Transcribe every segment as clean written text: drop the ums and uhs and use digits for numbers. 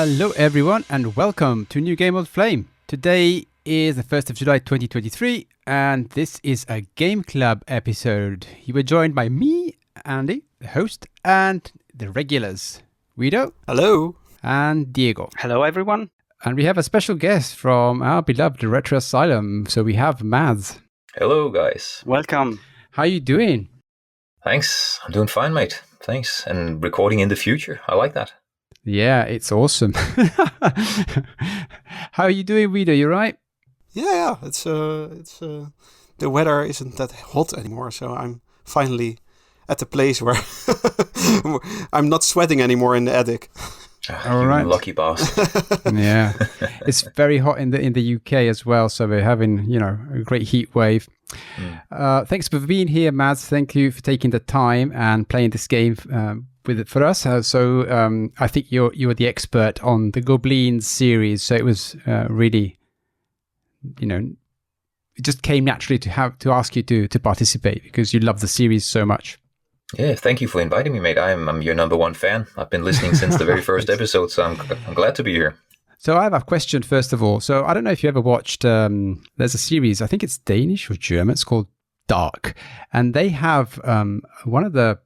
Hello everyone and welcome to New Game Old Flame. Today is the 1st of July 2023 and this is a Game Club episode. You were joined by me, Andy, the host, and the regulars, Wiedo. Hello. And Diego. Hello everyone. And we have a special guest from our beloved Retro Asylum. So we have Mads. Hello guys. Welcome. How are you doing? Thanks. I'm doing fine, mate. Thanks. And recording in the future. I like that. Yeah, it's awesome. How are you doing, Wiedo? You right? Yeah. It's the weather isn't that hot anymore, so I'm finally at the place where I'm not sweating anymore in the attic. All right. Lucky boss. Yeah, it's very hot in the UK as well, so we're having a great heat wave. Thanks for being here, Mads. Thank you for taking the time and playing this game for us. So I think you were the expert on the Gobliiins series, so it was really, it just came naturally to ask you to participate because you love the series so much. Yeah, thank you for inviting me, mate. I'm your number one fan. I've been listening since the very first episode, so I'm glad to be here. So I have a question first of all. So I don't know if you ever watched, there's a series, I think it's Danish or German, it's called Dark. And they have one of the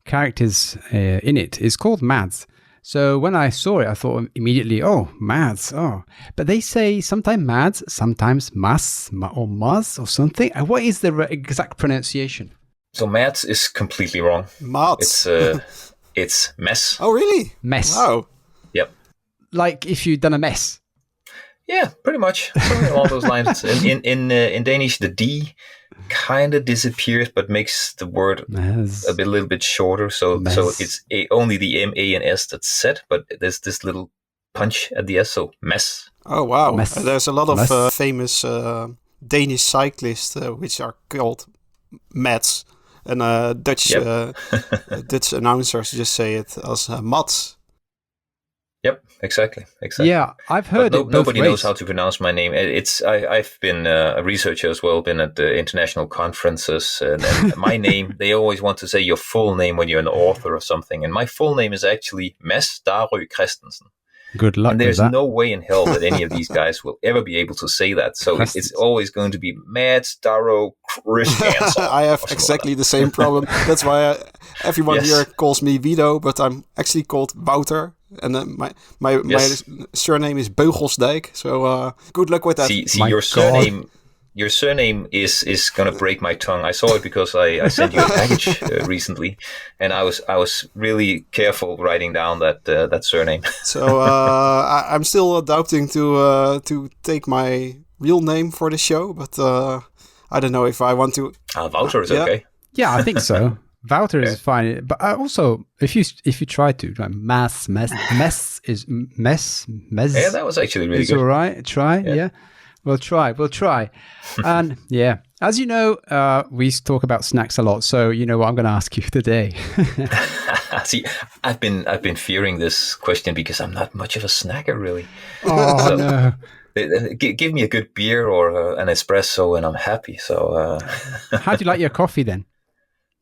characters in it is called Mads. So when I saw it, I thought immediately, oh, Mads, oh. But they say sometimes Mads, sometimes Mas or Maz or something. What is the exact pronunciation? So Mads is completely wrong. Mads. It's mess. Oh, really? Mess. Wow. Yep. Like if you've done a mess. Yeah, pretty much. Something along those lines. In Danish, the D kind of disappears, but makes the word a little bit shorter. So it's only the M, A, and S that's set, but there's this little punch at the S, so mess. Oh, wow. Mess. There's a lot of famous Danish cyclists which are called Mads. And Dutch Dutch announcers just say it as Mats. Yep, exactly. Yeah, I've heard it. Nobody knows how to pronounce my name. I've been a researcher as well. Been at the international conferences, and my name. They always want to say your full name when you're an author or something. And my full name is actually Mads Darø Christensen. Good luck. And there's with that. no way in hell that any of these guys will ever be able to say that. So it's always going to be Mads Darø Christensen. I have exactly the same problem. That's why everyone here calls me Wiedo, but I'm actually called Wouter. And my surname is Beugelsdijk. So good luck with that. See your surname is going to break my tongue. I saw it because I sent you a package recently, and I was really careful writing down that surname. So I'm still adapting to take my real name for the show, but I don't know if I want to. Wouter is okay. Yeah, I think so. Wouter is fine, but also if you try to mess is mess. Yeah, that was actually really good. It's all right. Try, yeah. We'll try. And yeah, as you know, we talk about snacks a lot. So you know what I'm going to ask you today. See, I've been fearing this question because I'm not much of a snacker, really. Oh no! Give me a good beer or an espresso, and I'm happy. So, how do you like your coffee then?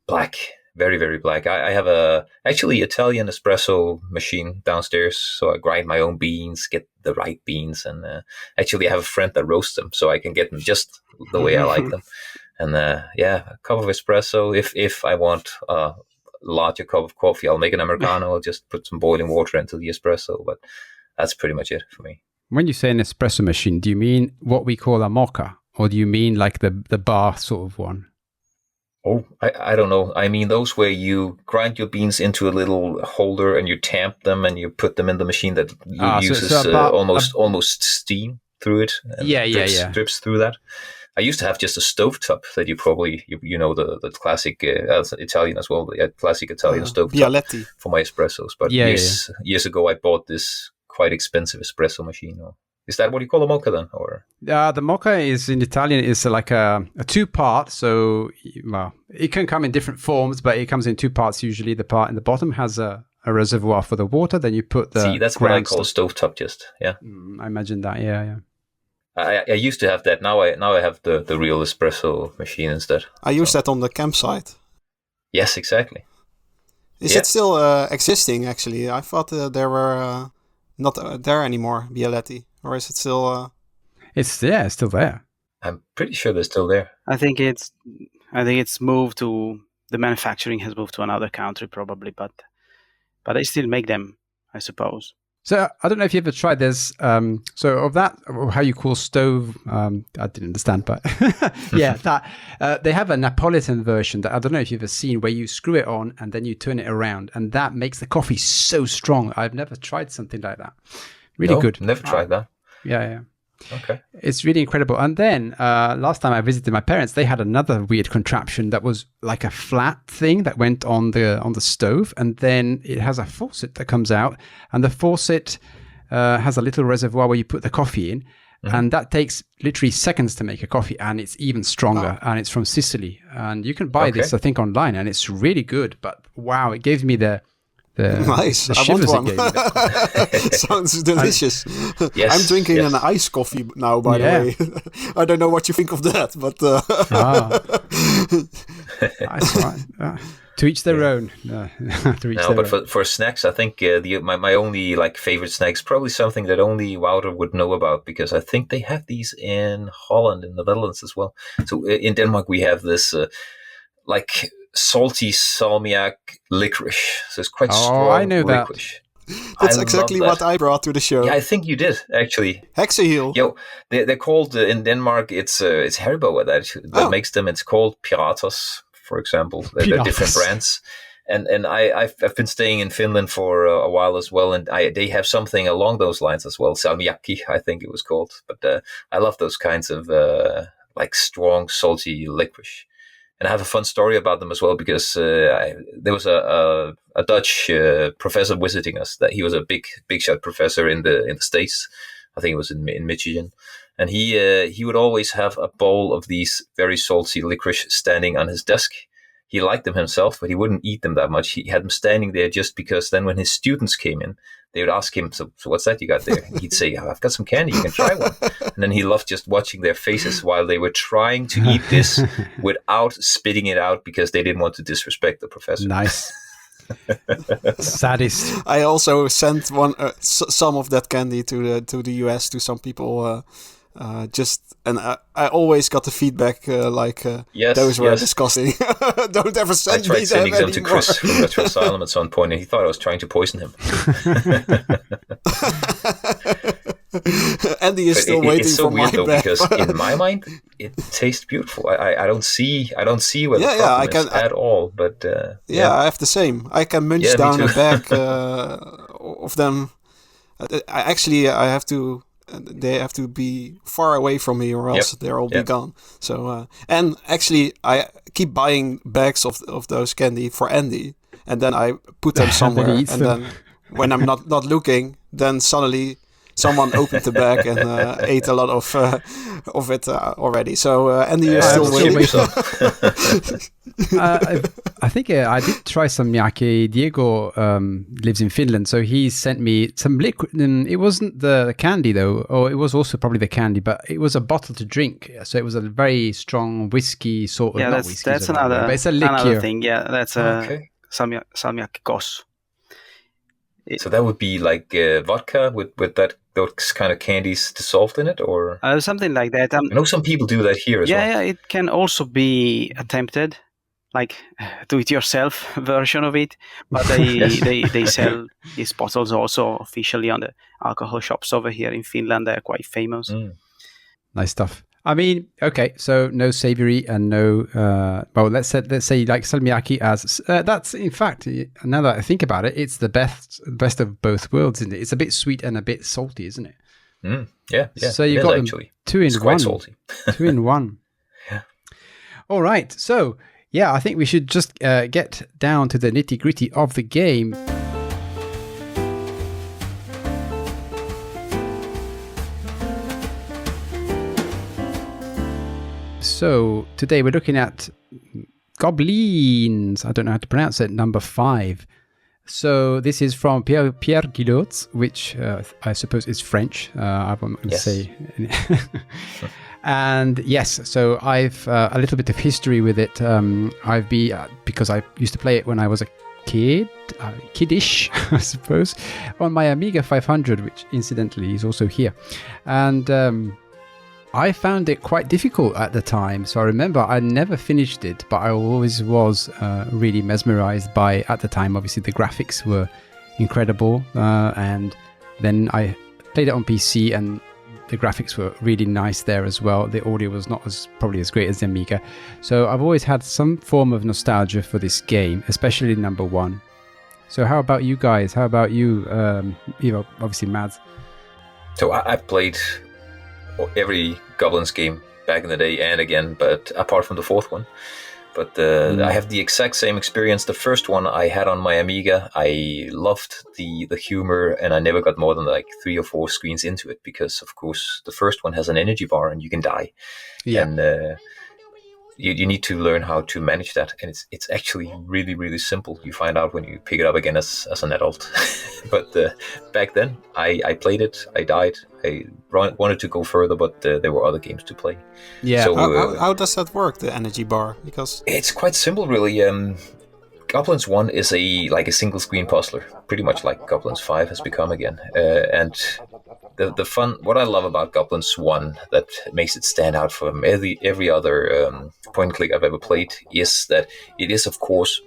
Black. Very, very black. I have a actually Italian espresso machine downstairs, so I grind my own beans, get the right beans, and actually I have a friend that roasts them, so I can get them just the way I like them. And a cup of espresso. If I want a larger cup of coffee, I'll make an Americano. I'll just put some boiling water into the espresso, but that's pretty much it for me. When you say an espresso machine, do you mean what we call a mocha, or do you mean like the bar sort of one? Oh, I don't know. I mean those where you grind your beans into a little holder and you tamp them and you put them in the machine that uses almost steam through it. And drips through that. I used to have just a stovetop that you probably you know the classic Italian as well, the classic Italian stovetop for my espressos. But years ago I bought this quite expensive espresso machine. Is that what you call a mocha then? Or the mocha is in Italian is like a two-part. So it can come in different forms, but it comes in two parts usually. The part in the bottom has a reservoir for the water. Then you put the that's what I call a stovetop. Just I imagine that. Yeah. I used to have that. Now I have the real espresso machine instead. I use that on the campsite. Yes, exactly. Is it still existing? Actually, I thought there were not there anymore, Bialetti, or is it still? It's still there. I'm pretty sure they're still there. I think it's moved to the manufacturing has moved to another country probably, but they still make them, I suppose. So I don't know if you ever tried this. So of that, how you call stove, I didn't understand, but yeah, that they have a Napolitan version that I don't know if you've ever seen, where you screw it on and then you turn it around, and that makes the coffee so strong. I've never tried something like that. Really good. Never tried that. Yeah. Okay. It's really incredible. And then last time I visited my parents, they had another weird contraption that was like a flat thing that went on the stove, and then it has a faucet that comes out, and the faucet has a little reservoir where you put the coffee in, and that takes literally seconds to make a coffee, and it's even stronger, and it's from Sicily, and you can buy this I think online, and it's really good. But wow, it gives me the nice. I want one. Sounds delicious. Yes, I'm drinking an iced coffee now, by the way. I don't know what you think of that, but nice one. To each their own. For snacks, I think my only favorite snacks, probably something that only Wouter would know about, because I think they have these in Holland and the Netherlands as well. So in Denmark we have this salty salmiak licorice. So it's quite strong. I know licorice. That's exactly what I brought to the show. Yeah, I think you did actually. Hexaheel. They're called in Denmark. It's Haribo that makes them. It's called potatous, for example. They're different brands. And I've been staying in Finland for a while as well, and they have something along those lines as well. Salmiakki, I think it was called. But I love those kinds of strong salty licorice. And I have a fun story about them as well, because there was a Dutch professor visiting us. That he was a big shot professor in the States. I think it was in Michigan, and he would always have a bowl of these very salty licorice standing on his desk. He liked them himself, but he wouldn't eat them that much. He had them standing there just because then when his students came in, they would ask him, so what's that you got there? He'd say, I've got some candy, you can try one. And then he loved just watching their faces while they were trying to eat this without spitting it out, because they didn't want to disrespect the professor. Nice. Sadist. I also sent some of that candy to the US to some people. I always got the feedback those were disgusting. Don't ever send me them. I tried sending them to Chris from Retro Asylum at some point, and he thought I was trying to poison him. Andy is still waiting for my though, bag. Because in my mind it tastes beautiful. I don't see where the problem is at all. But I have the same. I can munch down a bag of them. I have to. They have to be far away from me, or else they'll all be gone. So, and actually, I keep buying bags of those candy for Andy, and then I put them somewhere, and then when I'm not looking, then suddenly someone opened the bag and ate a lot of it already. So Andy, you're still waiting. I think I did try some gnocchi. Diego lives in Finland, so he sent me some liquid. It wasn't the candy though, or it was also probably the candy, but it was a bottle to drink. So it was a very strong whiskey sort of. Yeah, that's another. But it's a liqueur. Another thing. Yeah, that's salmiak gos. So that would be like vodka with those kind of candies dissolved in it, or something like that. I know some people do that here as well. Yeah, it can also be attempted, like do-it-yourself version of it. But they sell these bottles also officially on the alcohol shops over here in Finland. They're quite famous. Nice stuff. I mean, okay, so no savory and no. Let's say like salmiakki as that's in fact. Now that I think about it, it's the best of both worlds, isn't it? It's a bit sweet and a bit salty, isn't it? Yeah. So you've got actually 2 in it's 1. Quite salty. 2 in 1. Yeah. All right. So yeah, I think we should just get down to the nitty-gritty of the game. So today we're looking at Gobliiins. I don't know how to pronounce it. Number 5. So this is from Pierre Gilhodes, which I suppose is French. I won't say. And yes, so I've a little bit of history with it. Because I used to play it when I was kiddish, I suppose, on my Amiga 500, which incidentally is also here. And I found it quite difficult at the time. So I remember I never finished it, but I always was really mesmerized by, at the time, obviously the graphics were incredible. And then I played it on PC and the graphics were really nice there as well. The audio was not probably as great as the Amiga. So I've always had some form of nostalgia for this game, especially number one. So how about you guys? How about you, obviously Mads? So I've played every Goblins game back in the day and again, but apart from the fourth one. But I have the exact same experience. The first one I had on my Amiga, I loved the humor, and I never got more than like 3 or 4 screens into it because, of course, the first one has an energy bar and you can die. Yeah. And you need to learn how to manage that, and it's actually really, really simple. You find out when you pick it up again as an adult. But back then, I played it, I died, I wanted to go further, but there were other games to play. Yeah. So, how does that work, the energy bar? Because it's quite simple, really. Goblins 1 is a single screen puzzler, pretty much like Goblins 5 has become again. And the fun, what I love about Goblins 1 that makes it stand out from every other point and click I've ever played is that it is, of course,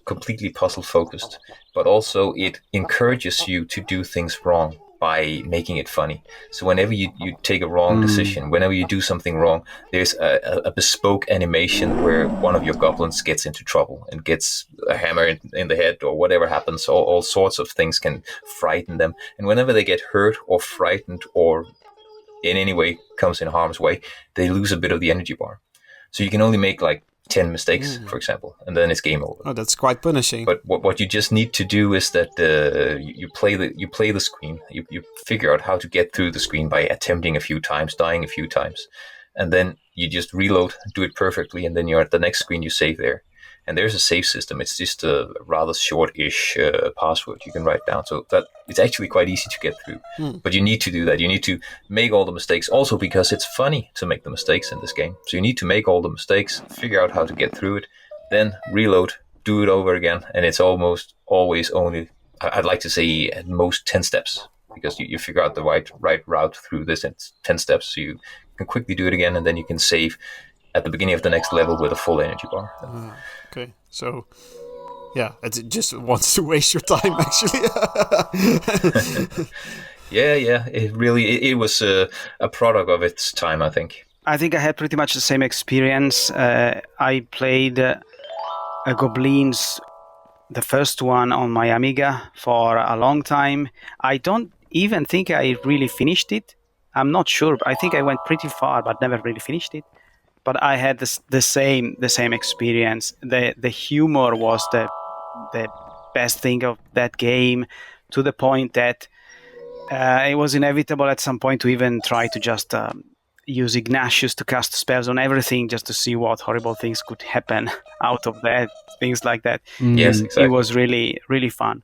completely puzzle focused, but also it encourages you to do things wrong by making it funny. So whenever you take a wrong decision, whenever you do something wrong, there's a bespoke animation where one of your goblins gets into trouble and gets a hammer in the head or whatever happens. All sorts of things can frighten them. And whenever they get hurt or frightened or in any way comes in harm's way, they lose a bit of the energy bar. So you can only make like 10 mistakes, for example, and then it's game over. Oh, that's quite punishing. But what you just need to do is that you play the screen. You figure out how to get through the screen by attempting a few times, dying a few times, and then you just reload, do it perfectly, and then you're at the next screen. You save there, and there's a save system. It's just a rather short-ish password you can write down, so that it's actually quite easy to get through. But you need to do that. You need to make all the mistakes, also because it's funny to make the mistakes in this game. So you need to make all the mistakes, figure out how to get through it, then reload, do it over again, and it's almost always only, I'd like to say, at most 10 steps, because you figure out the right route through this. It's 10 steps, so you can quickly do it again, and then you can save at the beginning of the next level with a full energy bar. Okay, so yeah, it just wants to waste your time, actually. Yeah. It was a product of its time, I think. I think I had pretty much the same experience. I played Gobliiins, the first one, on my Amiga for a long time. I don't even think I really finished it. I'm not sure. I think I went pretty far, but never really finished it. But I had the same experience. The humor was the best thing of that game, to the point that it was inevitable at some point to even try to just use Ignatius to cast spells on everything just to see what horrible things could happen out of that, things like that. Yes, exactly. It was really, really fun.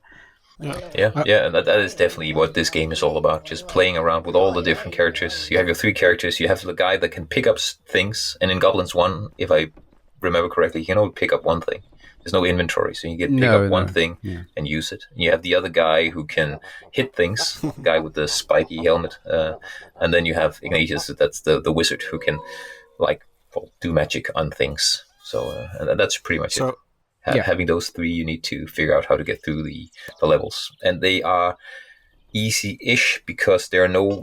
Yeah, that is definitely what this game is all about, just playing around with all the different characters. You have your 3 characters, you have the guy that can pick up things, and in Goblins 1, if I remember correctly, you can only pick up one thing. There's no inventory, so you get pick up one thing and use it. And you have the other guy who can hit things, the guy with the spiky helmet, and then you have Ignatius, that's the wizard who can do magic on things. So and that's pretty much it. Having those 3, you need to figure out how to get through the levels. And they are easy-ish because there are no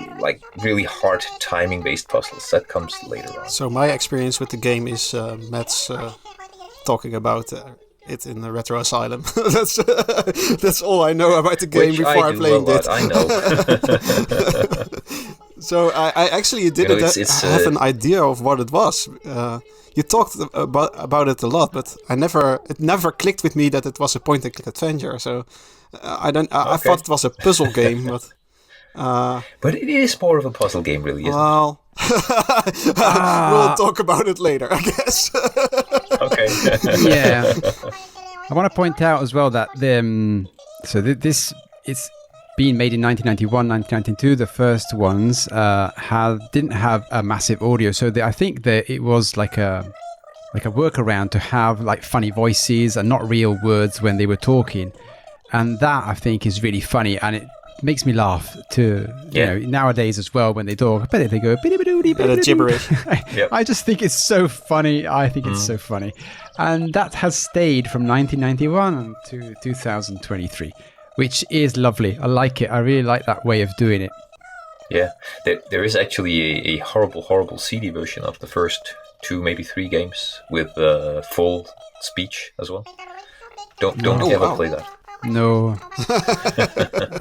really hard timing-based puzzles. That comes later on. So my experience with the game is Matt's talking about it in the Retro Asylum. That's all I know about the game before I played it. I know. So I actually didn't have an idea of what it was. You talked about it a lot, but it never clicked with me that it was a point-and-click adventure. So I thought it was a puzzle game, but it is more of a puzzle game, really, isn't it? We'll talk about it later, I guess. Okay. Yeah. I want to point out as well that this it's being made in 1991, 1992. The first ones didn't have a massive audio, so I think that it was like a like a workaround to have like funny voices and not real words when they were talking. And that I think is really funny, and it makes me laugh too. You know, nowadays as well when they talk, but they go gibberish. I just think it's so funny. I think it's so funny, and that has stayed from 1991 to 2023, which is lovely. I like it. I really like that way of doing it. Yeah, there is actually a horrible CD version of the first 2, maybe 3 games with full speech as well. Don't ever play that. No,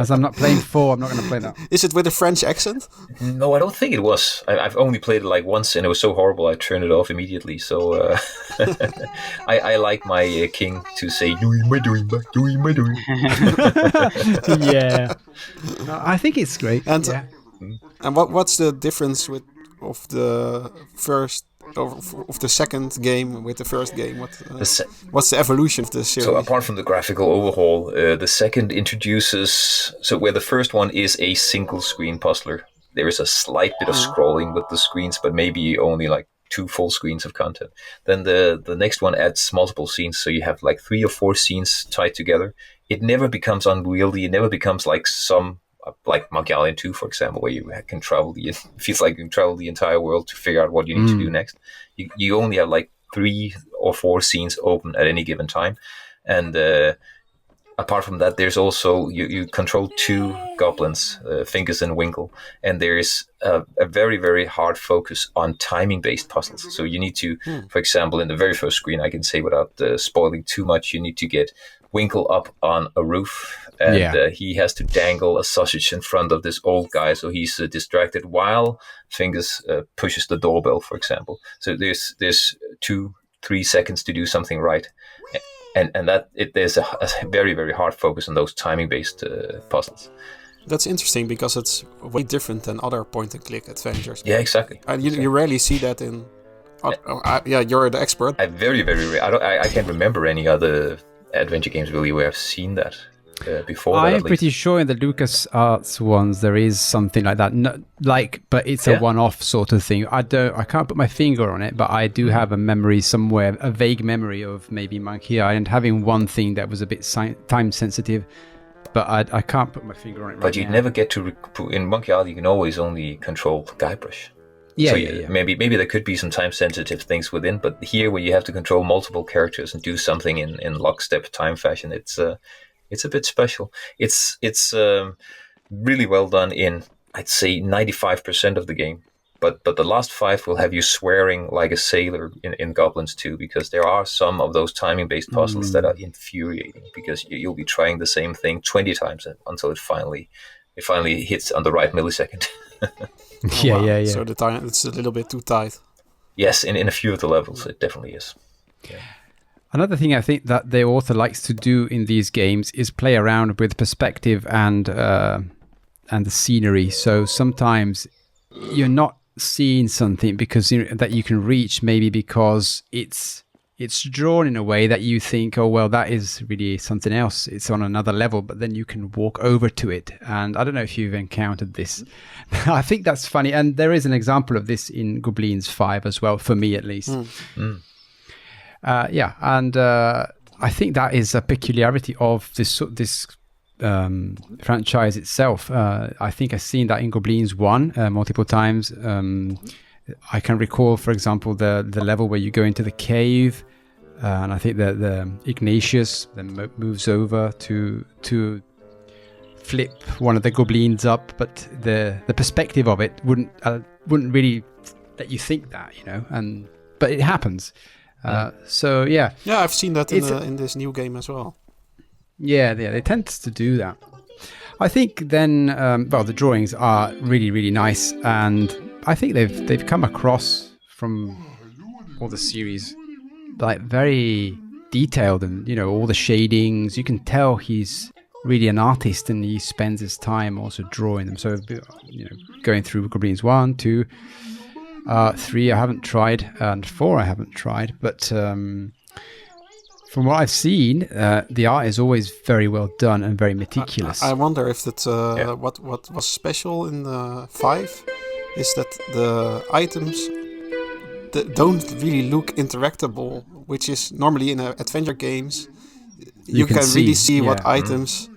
as I'm not playing 4, I'm not going to play that. Is it with a French accent? No, I don't think it was. I've only played it like once, and it was so horrible I turned it off immediately. So I like my king to say "doing my doing." Yeah, I think it's great. And what's the difference of the first? Of the second game with the first game, what's the evolution of the series? So apart from the graphical overhaul, the second introduces, so where the first one is a single screen puzzler, there is a slight bit of scrolling with the screens, but maybe only like 2 full screens of content. Then the next one adds multiple scenes, so you have like 3 or 4 scenes tied together. It never becomes unwieldy. It never becomes like Monkey Island 2, for example, where you can travel it feels like you can travel the entire world to figure out what you need to do next. You only have like 3 or 4 scenes open at any given time, and apart from that, there's also you control 2 goblins, Fingers and Winkle, and there is a very, very hard focus on timing-based puzzles. So you need to, for example, in the very first screen, I can say without spoiling too much, you need to get Winkle up on a roof, and he has to dangle a sausage in front of this old guy, so he's distracted while Fingers pushes the doorbell, for example. So there's 2-3 seconds to do something right, and there's a very, very hard focus on those timing-based puzzles. That's interesting because it's way different than other point-and-click adventures. Yeah, exactly. And you rarely see that in. You're the expert. I very, very rare. I can't remember any other adventure games really where I've seen that before. I'm pretty sure in the LucasArts ones there is something like that. But it's a one-off sort of thing. I can't put my finger on it, but I do have a memory somewhere, a vague memory of maybe Monkey Island having one thing that was a bit time sensitive. But I can't put my finger on it. But you never get to in Monkey Island. You can always only control Guybrush. Yeah, Maybe there could be some time-sensitive things within, but here where you have to control multiple characters and do something in lockstep time fashion, it's a bit special. It's really well done in, I'd say, 95% of the game. But the last 5 will have you swearing like a sailor in Goblins 2, because there are some of those timing-based puzzles that are infuriating, because you'll be trying the same thing 20 times until it finally hits on the right millisecond. Yeah. So the time, it's a little bit too tight. Yes, in a few of the levels, it definitely is. Yeah. Another thing I think that the author likes to do in these games is play around with perspective and the scenery. So sometimes you're not seeing something that you can reach, maybe because it's drawn in a way that you think, oh well, that is really something else, it's on another level, but then you can walk over to it. And I don't know if you've encountered this. I think that's funny, and there is an example of this in Gobliiins 5 as well, for me at least. And I think that is a peculiarity of this franchise itself. I think I've seen that in Gobliiins 1 multiple times. I can recall, for example, the level where you go into the cave, and I think that the Ignatius then moves over to flip one of the Gobliiins up, but the perspective of it wouldn't really let you think that, but it happens. So yeah, I've seen that in this new game as well. Yeah, they tend to do that. I think then, the drawings are really, really nice, and I think they've come across from all the series like very detailed, and all the shadings. You can tell he's really an artist, and he spends his time also drawing them. So going through Gobliiins 1, 2, 3 I haven't tried, and 4 I haven't tried, but from what I've seen, the art is always very well done and very meticulous. I wonder if that what was special in 5 is that the items don't really look interactable, which is normally in adventure games. You can really see what items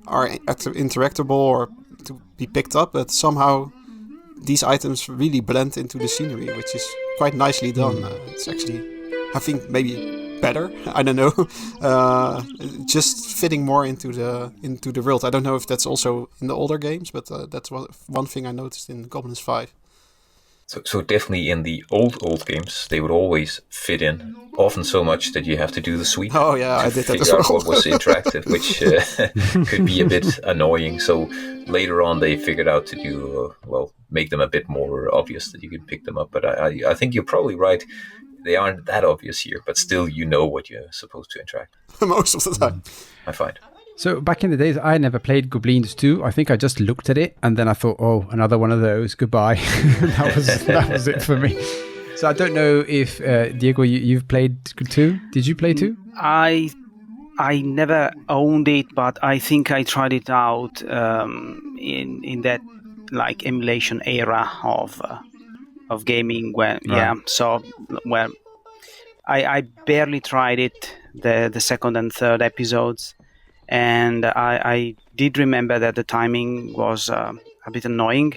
are interactable or to be picked up, but somehow these items really blend into the scenery, which is quite nicely done. It's actually, I think, maybe better. I don't know, just fitting more into the world. I don't know if that's also in the older games, but that's one thing I noticed in Goblins 5. So definitely in the old games, they would always fit in, often so much that you have to do the sweep. Oh yeah, I did that as well. Figure out what was interactive, which could be a bit annoying. So later on, they figured out to do make them a bit more obvious that you can pick them up. But I think you're probably right. They aren't that obvious here, but still you know what you're supposed to interact. Most of the time, I find. So back in the days, I never played Gobliins 2. I think I just looked at it and then I thought, oh, another one of those. Goodbye. that was it for me. So I don't know if Diego, you've played 2. Did you play 2? I never owned it, but I think I tried it out in that like emulation era of gaming. Where I barely tried it, the second and third episodes. And I did remember that the timing was a bit annoying.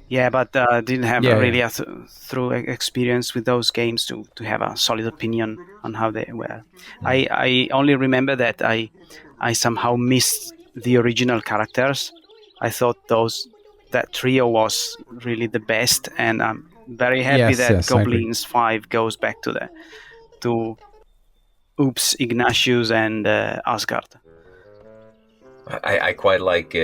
Yeah, but didn't have really through experience with those games to have a solid opinion on how they were. I only remember that I somehow missed the original characters. I thought that trio was really the best, and I'm very happy that Gobliins 5 goes back to Oops, Ignatius, and Asgard. I quite like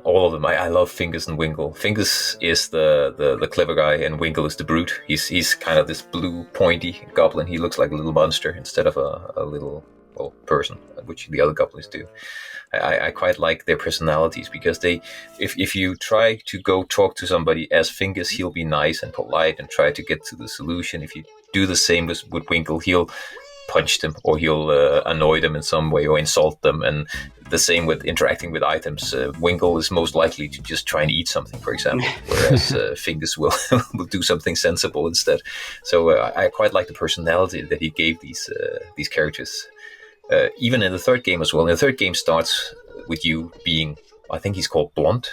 all of them. I love Fingus and Wingle. Fingus is the clever guy, and Wingle is the brute. He's kind of this blue pointy goblin. He looks like a little monster instead of a little person, which the other goblins do. I quite like their personalities because if you try to go talk to somebody as Fingus, he'll be nice and polite and try to get to the solution. If you do the same with Wingle, he'll punch them or he'll annoy them in some way or insult them. And the same with interacting with items. Wingle is most likely to just try and eat something, for example, whereas Fingus will do something sensible instead. So I quite like the personality that he gave these characters. Even in the third game as well. And the third game starts with you being, I think he's called Blond,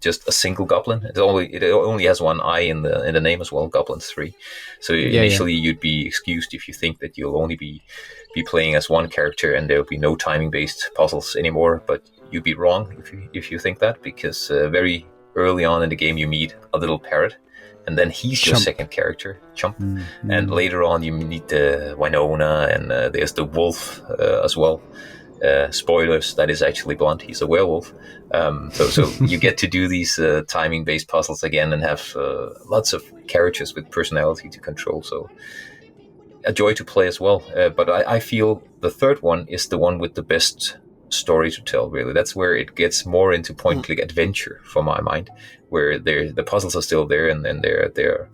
just a single goblin. It only has one eye in the name as well, Goblins 3. So initially you'd be excused if you think that you'll only be playing as one character and there'll be no timing-based puzzles anymore. But you'd be wrong if you think that, because very early on in the game you meet a little parrot. And then he's your second character, Chump. And later on you meet Winona, and there's the wolf as well. Spoilers, that is actually Blunt. He's a werewolf. So you get to do these timing-based puzzles again and have lots of characters with personality to control. So a joy to play as well. But I feel the third one is the one with the best story to tell, really. That's where it gets more into point-and-click adventure for my mind, where the puzzles are still there and they're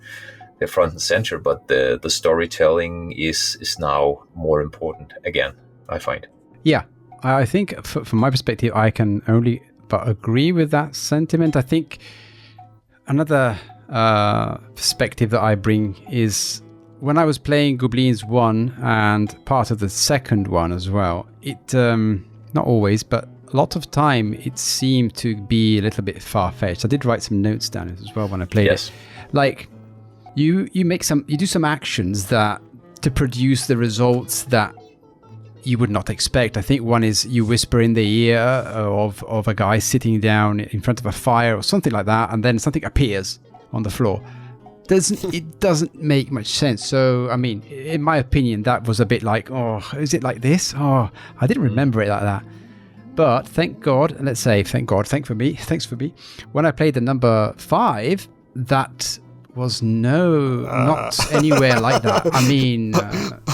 front and center, but the storytelling is now more important again, I find. Yeah, I think from my perspective, I can only but agree with that sentiment. I think another perspective that I bring is when I was playing Gobliins 1 and part of the second one as well, it not always, but a lot of time it seemed to be a little bit far-fetched. I did write some notes down as well when I played it. Like you do some actions that to produce the results that you would not expect. I think one is you whisper in the ear of a guy sitting down in front of a fire or something like that, and then something appears on the floor. It doesn't make much sense. So, I mean, in my opinion, that was a bit like, oh, is it like this? Oh, I didn't remember it like that. But thank God, thanks for me. When I played the number 5, that was not anywhere like that. I mean,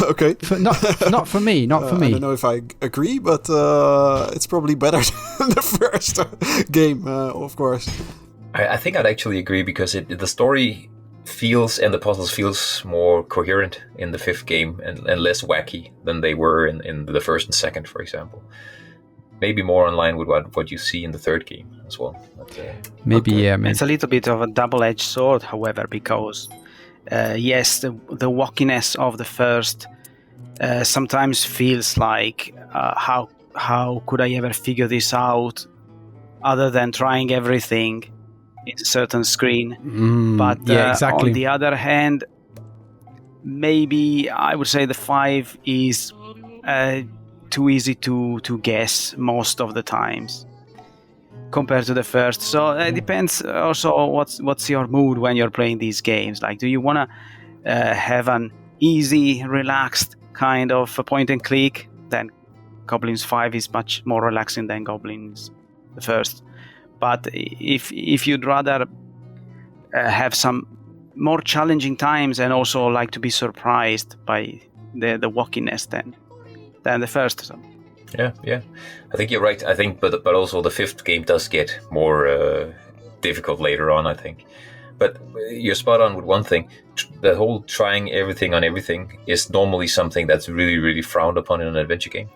okay, not for me. I don't know if I agree, but it's probably better than the first game, of course. I think I'd actually agree because the story feels and the puzzles feels more coherent in the 5th game and less wacky than they were in the first and second, for example. maybe more in line with what you see in the third game as well. But, maybe. It's a little bit of a double-edged sword, however, because yes, the wonkiness of the first sometimes feels like how could I ever figure this out other than trying everything in a certain screen. But exactly. On the other hand, maybe I would say the 5 is too easy to guess most of the times compared to the first. So it depends also what's your mood when you're playing these games. Like, do you want to have an easy, relaxed kind of a point and click? Then Goblins 5 is much more relaxing than Goblins the first. But if you'd rather have some more challenging times and also like to be surprised by the wonkiness than the first. So. Yeah. I think you're right. I think, but also the fifth game does get more difficult later on, I think. But you're spot on with one thing. The whole trying everything on everything is normally something that's really, really frowned upon in an adventure game.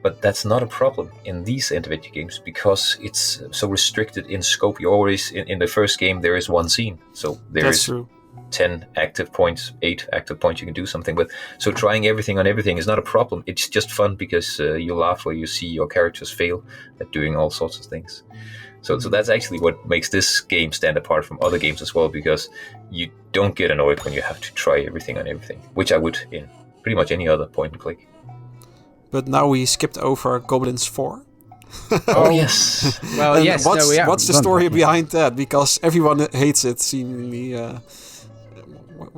But that's not a problem in these adventure games because it's so restricted in scope. You always, in the first game, there is one scene. So there is true. 10 active points, 8 active points you can do something with. So trying everything on everything is not a problem. It's just fun because you laugh when you see your characters fail at doing all sorts of things. So that's actually what makes this game stand apart from other games as well, because you don't get annoyed when you have to try everything on everything, which I would in pretty much any other point and click. But now we skipped over Goblins 4. Oh, yes. Well, yes. What's the story behind that? Because everyone hates it, seemingly.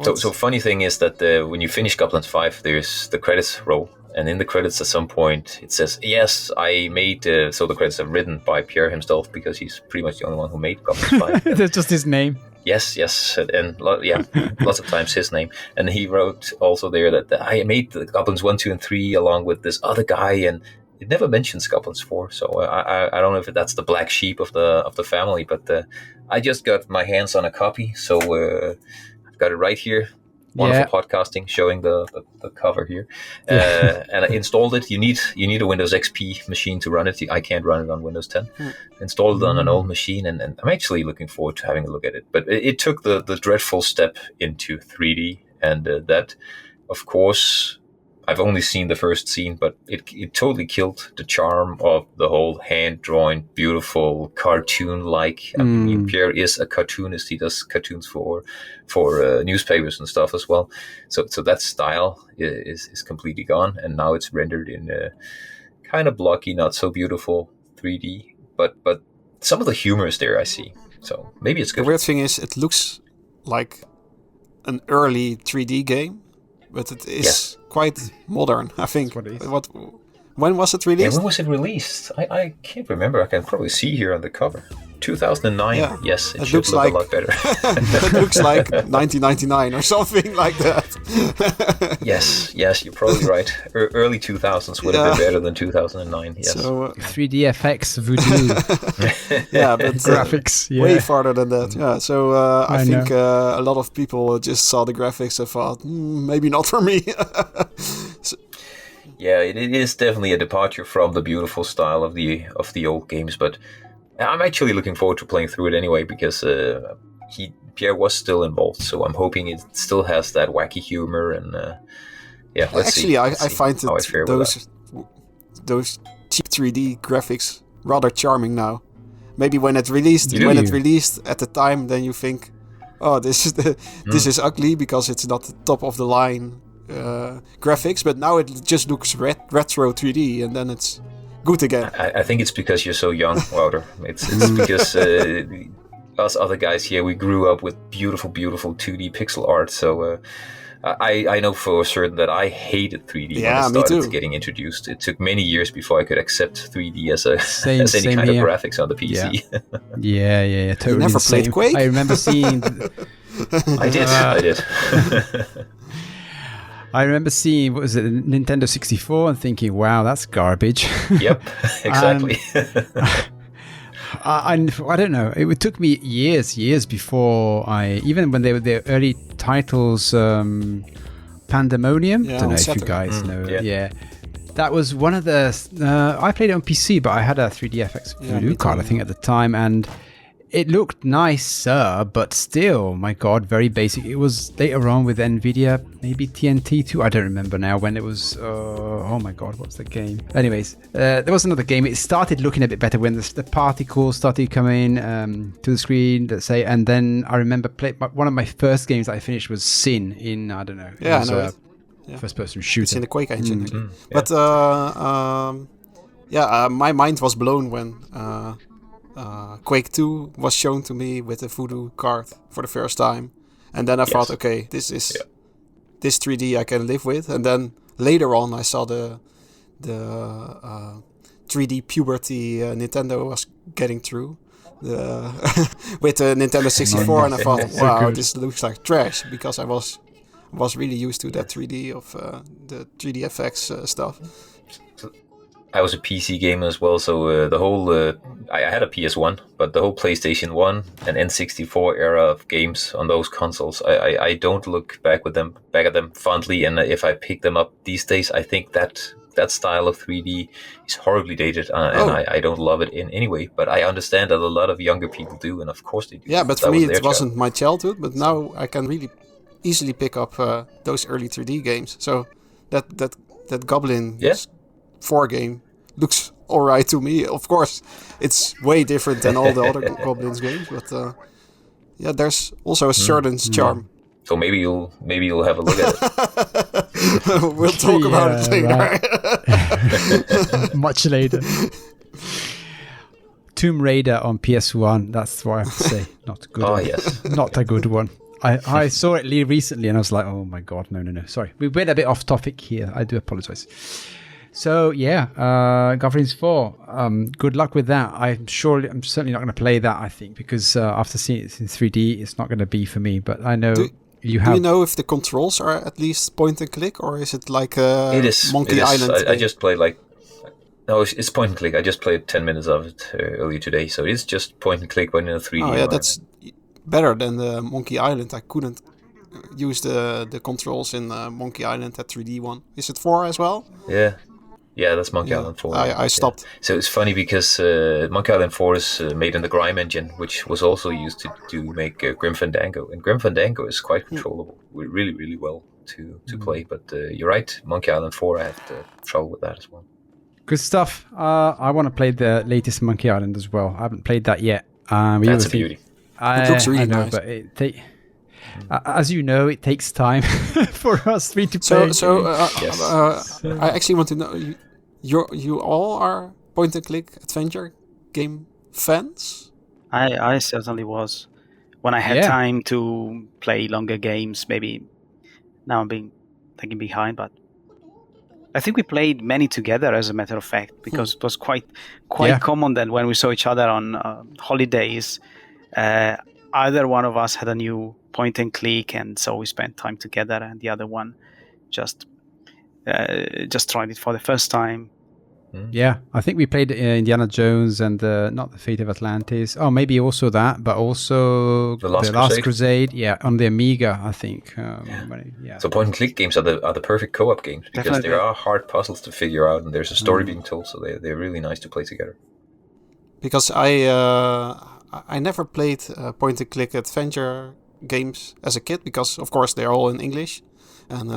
So funny thing is that when you finish Goblins 5, there's the credits roll. And in the credits at some point, it says, yes, I made... so the credits are written by Pierre himself, because he's pretty much the only one who made Goblins 5. That's just his name. Yes, and lots of times his name. And he wrote also there that I made the Goblins 1, 2, and 3 along with this other guy, and it never mentions Goblins 4. So I don't know if that's the black sheep of the family, but I just got my hands on a copy, so I've got it right here. Wonderful podcasting, showing the cover here, and I installed it. You need a Windows XP machine to run it. I can't run it on Windows 10. Installed it on an old machine, and I'm actually looking forward to having a look at it. But it took the dreadful step into 3D, and that, of course, I've only seen the first scene, but it totally killed the charm of the whole hand-drawn, beautiful, cartoon-like. I mean, Pierre is a cartoonist. He does cartoons for newspapers and stuff as well. So that style is completely gone, and now it's rendered in kind of blocky, not so beautiful 3D. But some of the humor is there, I see. So maybe it's good. The weird thing is, it looks like an early 3D game, but it is quite modern, I think. When was it released? Yeah, when was it released? I can't remember. I can probably see here on the cover. 2009. Yeah. Yes, it should look a lot better. It looks like 1999 or something like that. Yes, you're probably right. Early 2000s would have been better than 2009. Yes. So 3D FX voodoo. But graphics. Way farther than that. Yeah. So I think a lot of people just saw the graphics and thought, maybe not for me. Yeah, it is definitely a departure from the beautiful style of the old games, but I'm actually looking forward to playing through it anyway, because Pierre was still involved, so I'm hoping it still has that wacky humor, and let's see. I find that those cheap 3D graphics rather charming now. Maybe when it released at the time, then you think, oh, this is ugly because it's not the top of the line graphics, but now it just looks retro 3D, and then it's good again. I think it's because you're so young, Wouter. It's because us other guys here, we grew up with beautiful 2D pixel art, so I know for certain that I hated 3D when it started getting introduced. It took many years before I could accept 3D as any kind of graphics on the PC. Yeah, totally. You never played Quake? I remember seeing... I did. I remember seeing, what was it, Nintendo 64, and thinking, wow, that's garbage. Yep, exactly. I don't know. It took me years before even when they were their early titles, Pandemonium. I don't know if you guys know. Yeah. That was one of the... I played it on PC, but I had a 3DFX Voodoo card, I think, at the time, and it looked nicer, but still, my God, very basic. It was later on with NVIDIA, maybe TNT2. I don't remember now when it was... oh my God, what's the game? Anyways, there was another game. It started looking a bit better when the particles started coming to the screen, let's say, and then I remember one of my first games that I finished was Sin in, I don't know. Yeah, I know it. First-person shooter. It's in the Quake engine. But my mind was blown when Quake 2 was shown to me with the Voodoo card for the first time. And then I thought, okay, this 3D I can live with. And then later on I saw the 3D puberty Nintendo was getting through with the Nintendo 64 and I thought, wow, this looks like trash, because I was really used to that 3D of the 3DFX stuff. I was a PC gamer as well, so the whole I had a PS1, but the whole PlayStation 1 and N64 era of games on those consoles, I don't look back at them fondly, and if I pick them up these days, I think that style of 3D is horribly dated, and I don't love it in any way, but I understand that a lot of younger people do, and of course they do. Yeah, but for me it wasn't my childhood, but now I can really easily pick up those early 3D games. So that Goblins 4 game looks alright to me. Of course, it's way different than all the other Goblins games, but there's also a certain charm. So maybe you'll have a look at it. We'll talk about it later. Right. Much later. Tomb Raider on PS1. That's what I have to say. Not a good. Oh one. yes, not a good one. I saw it recently and I was like, oh my God, no. Sorry. We went a bit off topic here. I do apologize. So Goblins 4. Good luck with that. I'm certainly not going to play that, I think, because after seeing it in 3D, it's not going to be for me. But I know Do you know if the controls are at least point and click, or is it like Monkey Island? I just played no, it's point and click. I just played 10 minutes of it earlier today. So it's just point and click, but in a 3D environment. That's better than the Monkey Island. I couldn't use the controls in Monkey Island, that 3D one. Is it 4 as well? Yeah, that's Monkey Island 4. I stopped. So it's funny because Monkey Island 4 is made in the Grime engine, which was also used to make Grim Fandango. And Grim Fandango is quite controllable, really, really well to play. But you're right, Monkey Island 4, I had trouble with that as well. Good stuff. I want to play the latest Monkey Island as well. I haven't played that yet. That's a beauty. It looks really nice. But as you know, it takes time for us three to play. I actually want to know, you all are point-and-click adventure game fans? I certainly was. When I had time to play longer games, maybe now I'm being taken behind, but I think we played many together, as a matter of fact, because it was quite common then when we saw each other on holidays. Either one of us had a new point and click, and so we spent time together, and the other one just tried it for the first time. Yeah, I think we played Indiana Jones and not the Fate of Atlantis. Oh, maybe also that, but also the Last Crusade. Yeah, on the Amiga, I think. So point and click games are the perfect co-op games, because Definitely. there are hard puzzles to figure out, and there's a story being told, so they're really nice to play together. Because I never played point and click adventure games as a kid, because of course they're all in English, and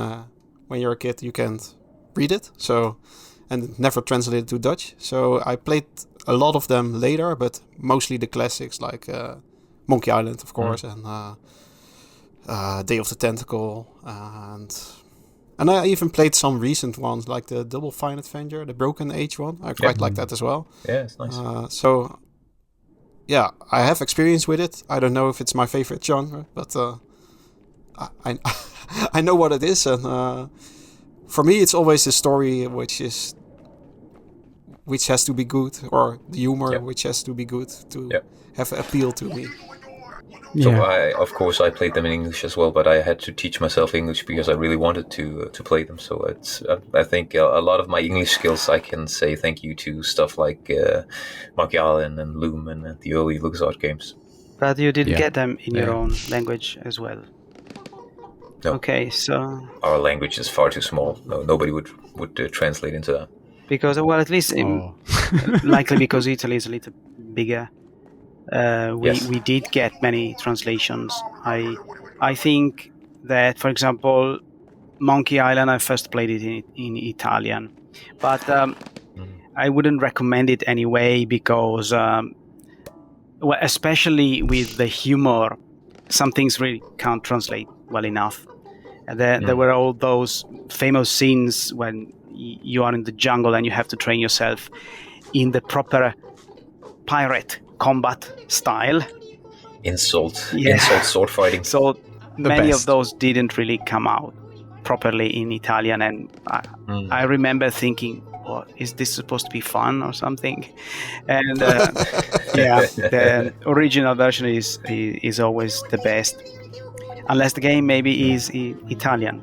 when you're a kid you can't read it, and it never translated to Dutch. So I played a lot of them later, but mostly the classics like Monkey Island, of course, and Day of the Tentacle, and I even played some recent ones like the Double Fine Adventure, the Broken Age one. I quite like that as well. Yeah, it's nice. I have experience with it. I don't know if it's my favorite genre, but I know what it is, and for me it's always the story which has to be good, or the humor which has to be good to have appeal to me. So I played them in English as well, but I had to teach myself English because I really wanted to play them. So I think a lot of my English skills I can say thank you to stuff like Monkey Island and Loom and the early LucasArts games. But you did get them in your own language as well. No. Okay, so our language is far too small. No, nobody would translate into that. Because, well, at least likely because Italy is a little bigger. We did get many translations. I think that, for example, Monkey Island, I first played it in Italian, but I wouldn't recommend it anyway because, well, especially with the humor, some things really can't translate well enough. There were all those famous scenes when you are in the jungle and you have to train yourself in the proper pirate combat style. Insult sword fighting. So many of those didn't really come out properly in Italian, and I remember thinking, well, is this supposed to be fun or something? And the original version is always the best, unless the game maybe is Italian.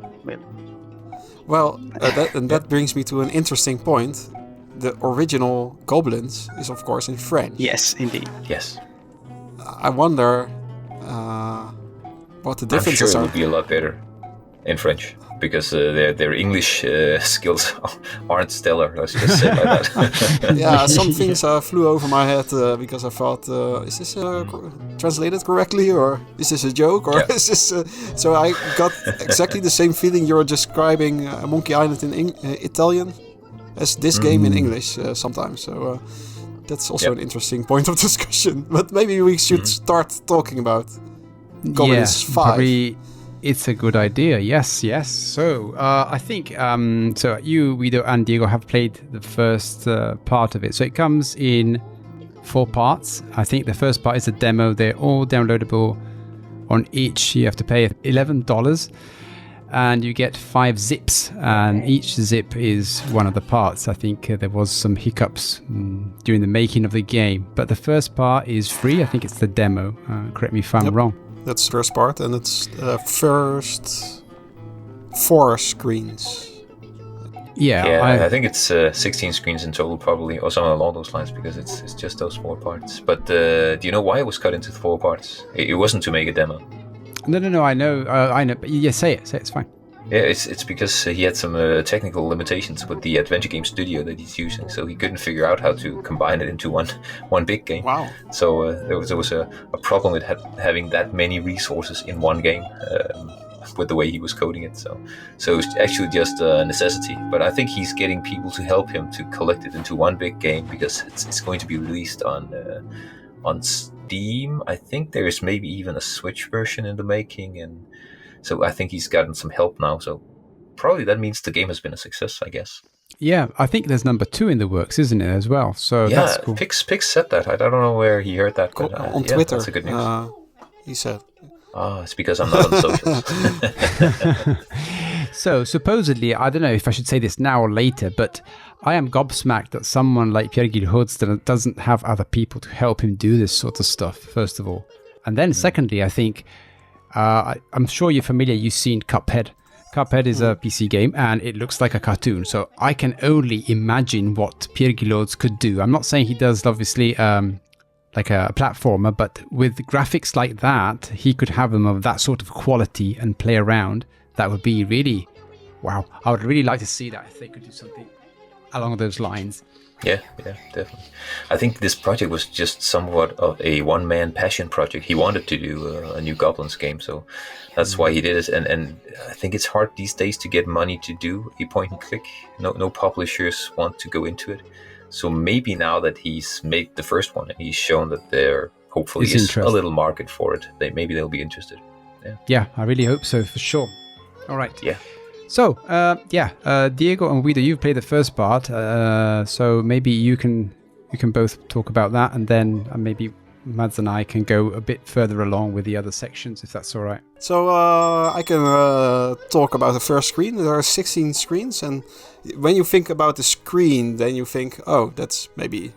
Well, that brings me to an interesting point. The original Goblins is, of course, in French. Yes, indeed. Yes. I wonder what the differences are. I'm sure it are. would be a lot better in French because their English skills aren't stellar. Let's just say like that. Yeah, some things flew over my head because I thought, is this translated correctly, or is this a joke, or is this? So I got exactly the same feeling you're describing Monkey Island in Italian as this game in English sometimes. So that's also an interesting point of discussion. But maybe we should start talking about Goblins 5. Probably it's a good idea. Yes. So I think so. You, Wiedo, and Diego have played the first part of it. So it comes in 4 parts. I think the first part is a demo. They're all downloadable on each. You have to pay $11. And you get 5 zips, and each zip is one of the parts. I think there was some hiccups during the making of the game, but the first part is free. I think it's the demo. Correct me if I'm wrong. That's the first part, and it's first 4 screens. Yeah, I think it's 16 screens in total, probably, or something along those lines, because it's just those 4 parts. But do you know why it was cut into 4 parts? It wasn't to make a demo. No. I know. But yeah, say it. It's fine. Yeah, it's because he had some technical limitations with the adventure game studio that he's using, so he couldn't figure out how to combine it into one big game. Wow. So there was a problem with having that many resources in one game with the way he was coding it. So it was actually just a necessity. But I think he's getting people to help him to collect it into one big game because it's going to be released on Steam. I think there is maybe even a Switch version in the making, and so I think he's gotten some help now. So probably that means the game has been a success, I guess. Yeah, I think there's number 2 in the works, isn't it, as well? So that's cool. Pix said that. I don't know where he heard that, but on Twitter. That's a good news. He said. It's because I'm not on socials. So supposedly, I don't know if I should say this now or later, but I am gobsmacked that someone like Pierre Gilhodes doesn't have other people to help him do this sort of stuff, first of all. And then secondly, I think, I'm sure you're familiar, you've seen Cuphead. Cuphead is a PC game and it looks like a cartoon. So I can only imagine what Pierre Gilhodes could do. I'm not saying he does, obviously, like a platformer, but with graphics like that, he could have them of that sort of quality and play around. That would be really, wow. I would really like to see that if they could do something along those lines. Yeah, definitely. I think this project was just somewhat of a one-man passion project. He wanted to do a new Goblins game, so that's why he did it. And I think it's hard these days to get money to do a point-and-click. No publishers want to go into it. So maybe now that he's made the first one and he's shown that there hopefully is a little market for it, maybe they'll be interested. Yeah, I really hope so, for sure. All right. Yeah. So, Diego and Wiedo, you've played the first part, so maybe you can both talk about that, and then maybe Mads and I can go a bit further along with the other sections, if that's all right. So I can talk about the first screen. There are 16 screens, and when you think about the screen, then you think, oh, that's maybe...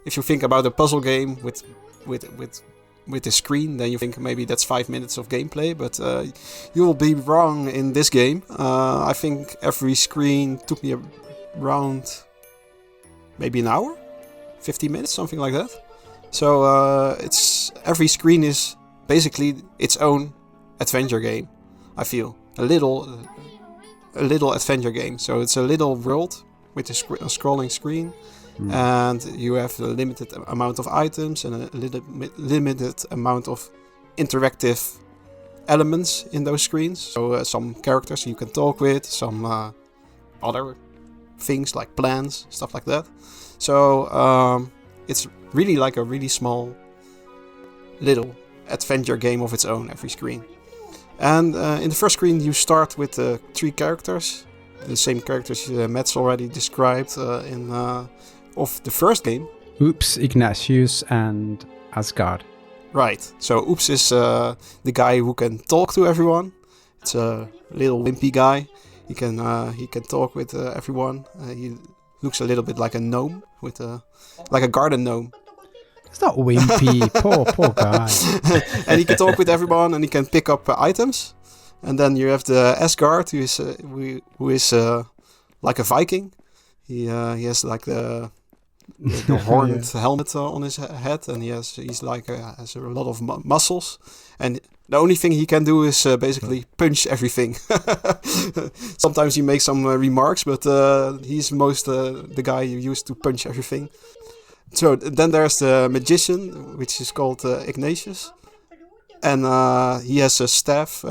If you think about a puzzle game with the screen, then you think maybe that's 5 minutes of gameplay, but you will be wrong in this game. I think every screen took me around maybe an hour, 50 minutes, something like that. So every screen is basically its own adventure game, I feel. a little adventure game. So it's a little world with a scrolling screen, and you have a limited amount of items and a limited amount of interactive elements in those screens. So some characters you can talk with, some other things like plants, stuff like that. So it's really like a really small little adventure game of its own, every screen. And in the first screen you start with 3 characters, the same characters Matt's already described of the first game. Oops, Ignatius, and Asgard. Right. So Oops is the guy who can talk to everyone. It's a little wimpy guy. He can talk with everyone. He looks a little bit like a gnome, like a garden gnome. It's not wimpy. poor guy. And he can talk with everyone, and he can pick up items. And then you have the Asgard, who is like a Viking. He has like the horned helmet on his head, and has a lot of muscles. And the only thing he can do is basically punch everything. Sometimes he makes some remarks, but he's the guy you use to punch everything. So then there's the magician, which is called Ignatius, and he has a staff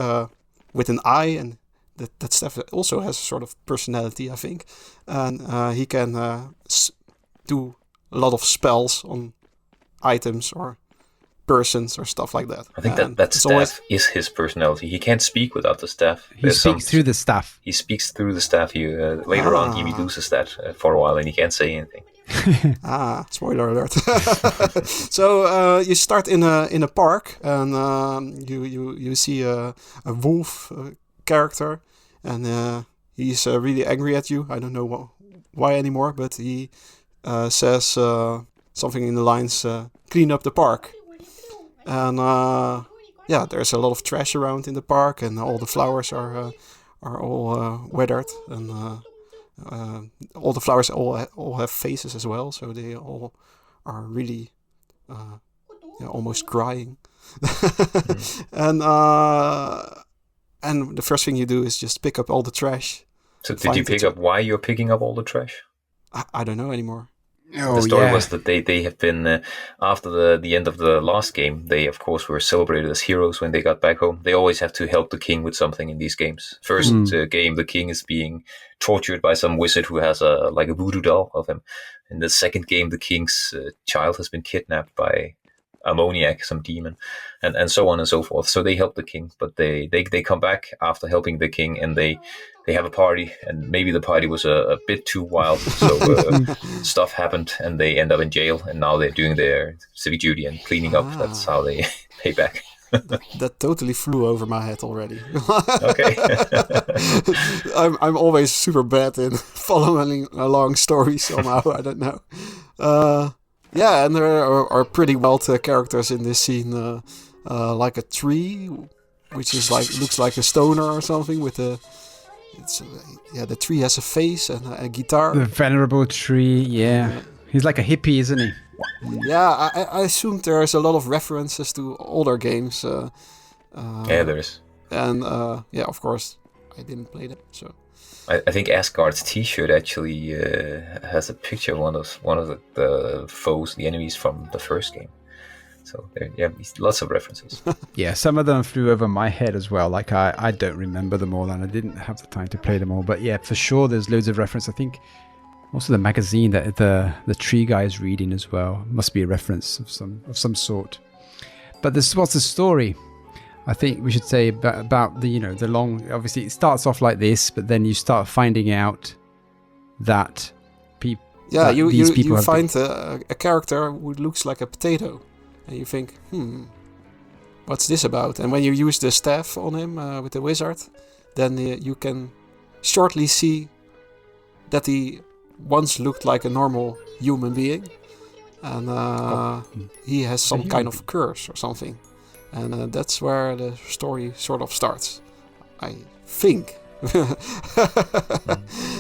with an eye, and that staff also has a sort of personality, I think, and he can do a lot of spells on items or persons or stuff like that. I think that staff is his personality. He can't speak without the staff. He speaks through the staff. He speaks through the staff. Later on, he loses that for a while, and he can't say anything. Spoiler alert. So you start in a park, and you see a wolf character, and he's really angry at you. I don't know why anymore, but he says something in the lines, clean up the park. And there's a lot of trash around in the park, and all the flowers are all weathered, and all the flowers all have faces as well, so they all are really almost crying. And the first thing you do is just pick up all the trash. So did you pick up why you're picking up all the trash? I don't know anymore. The story was that they have been, after the end of the last game, they of course were celebrated as heroes when they got back home. They always have to help the king with something in these games. First game, the king is being tortured by some wizard who has a voodoo doll of him. In the second game, the king's child has been kidnapped by ammoniac, some demon, and so on and so forth. So they help the king, but they come back after helping the king, and they have a party, and maybe the party was a bit too wild, so stuff happened, and they end up in jail, and now they're doing their civic duty and cleaning up. That's how they pay back. That totally flew over my head already. Okay. I'm always super bad in following along stories somehow. I don't know. And there are pretty wild characters in this scene, like a tree, which is looks like a stoner or something with a. The tree has a face and a guitar. The venerable tree, yeah. He's like a hippie, isn't he? Yeah, I assume there's a lot of references to older games. There is. And of course, I didn't play them, so. I think Asgard's T-shirt actually has a picture of one of the foes, the enemies from the first game. So lots of references. Yeah, some of them flew over my head as well. Like I don't remember them all, and I didn't have the time to play them all. But yeah, for sure, there's loads of reference. I think also the magazine that the tree guy is reading as well must be a reference of some sort. But what's the story? I think we should say about the long. Obviously, it starts off like this, but then you start finding out that people. Yeah, you find a character who looks like a potato. And you think, what's this about? And when you use the staff on him with the wizard, then you can shortly see that he once looked like a normal human being. And he has some kind of curse or something. And that's where the story sort of starts, I think.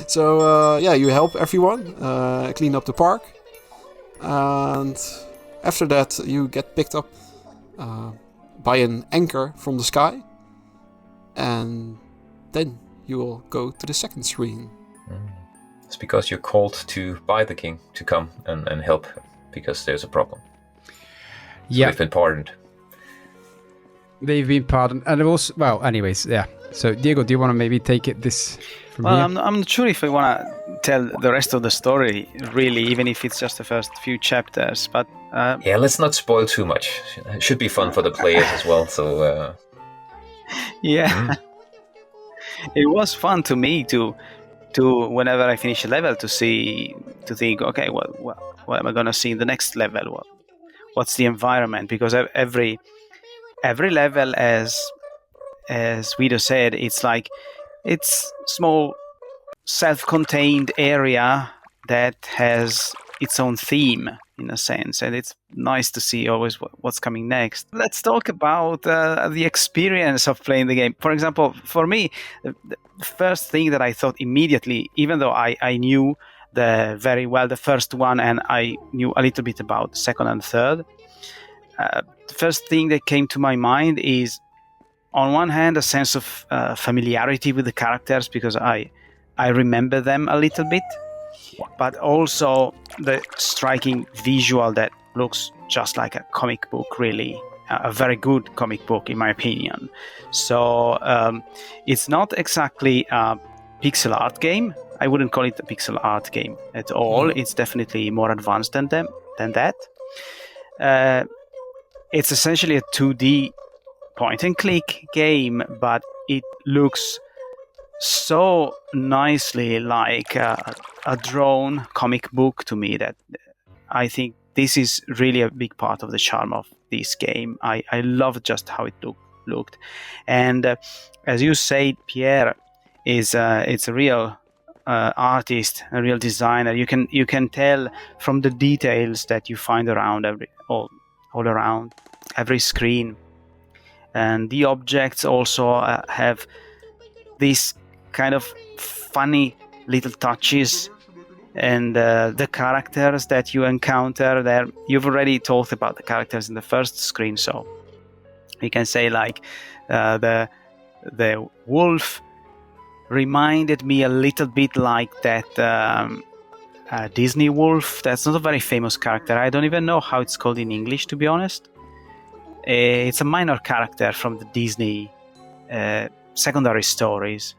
So, you help everyone clean up the park. And after that, you get picked up by an anchor from the sky. And then you will go to the second screen. It's because you're called to by the king to come and help because there's a problem. So they've been pardoned. They've been pardoned. And also, well, anyways, yeah. So, Diego, do you want to maybe take it this from here? I'm not sure if I want to tell the rest of the story, really, even if it's just the first few chapters. But let's not spoil too much. It should be fun for the players as well. So, it was fun to me to whenever I finish a level to think, okay, what am I going to see in the next level? What's the environment? Because every level, as Wiedo said, it's small self-contained area that has its own theme in a sense, and it's nice to see always what's coming next. Let's talk about the experience of playing the game. For example, for me, the first thing that I thought immediately, even though I knew very well the first one and I knew a little bit about the second and third, the first thing that came to my mind is, on one hand, a sense of familiarity with the characters because I remember them a little bit, but also the striking visual that looks just like a comic book, really, a very good comic book in my opinion. So it's not exactly a pixel art game. I wouldn't call it a pixel art game at all. It's definitely more advanced than that. It's essentially a 2D point-and-click game, but it looks so nicely like a drawn comic book to me that I think this is really a big part of the charm of this game. I love just how it looked. And as you said, Pierre it's a real artist, a real designer. You can tell from the details that you find around all around every screen. And the objects also have these kind of funny little touches, and the characters that you encounter there. You've already talked about the characters in the first screen, so you can say like the wolf reminded me a little bit like that Disney wolf. That's not a very famous character. I don't even know how it's called in English, to be honest. It's a minor character from the Disney secondary stories.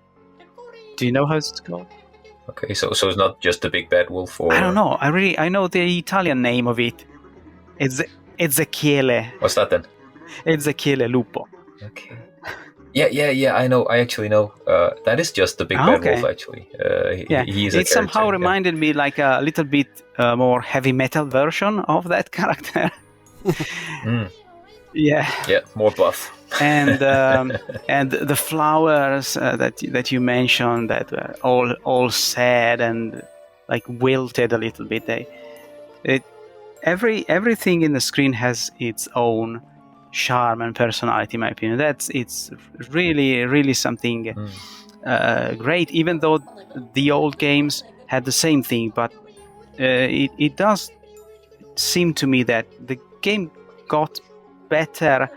Do you know how it's called? Okay, so it's not just the big bad wolf, or I don't know. I know the Italian name of it. It's Ezechiele. What's that then? Ezechiele Lupo. Okay. Yeah. I know. I actually know. That is just the big bad wolf. Actually, it somehow reminded me like a little bit more heavy metal version of that character. Yeah, more buff. And and the flowers that you mentioned that were all sad and like wilted a little bit. Everything in the screen has its own charm and personality, in my opinion. It's really something great. Even though the old games had the same thing, but it does seem to me that the game got better,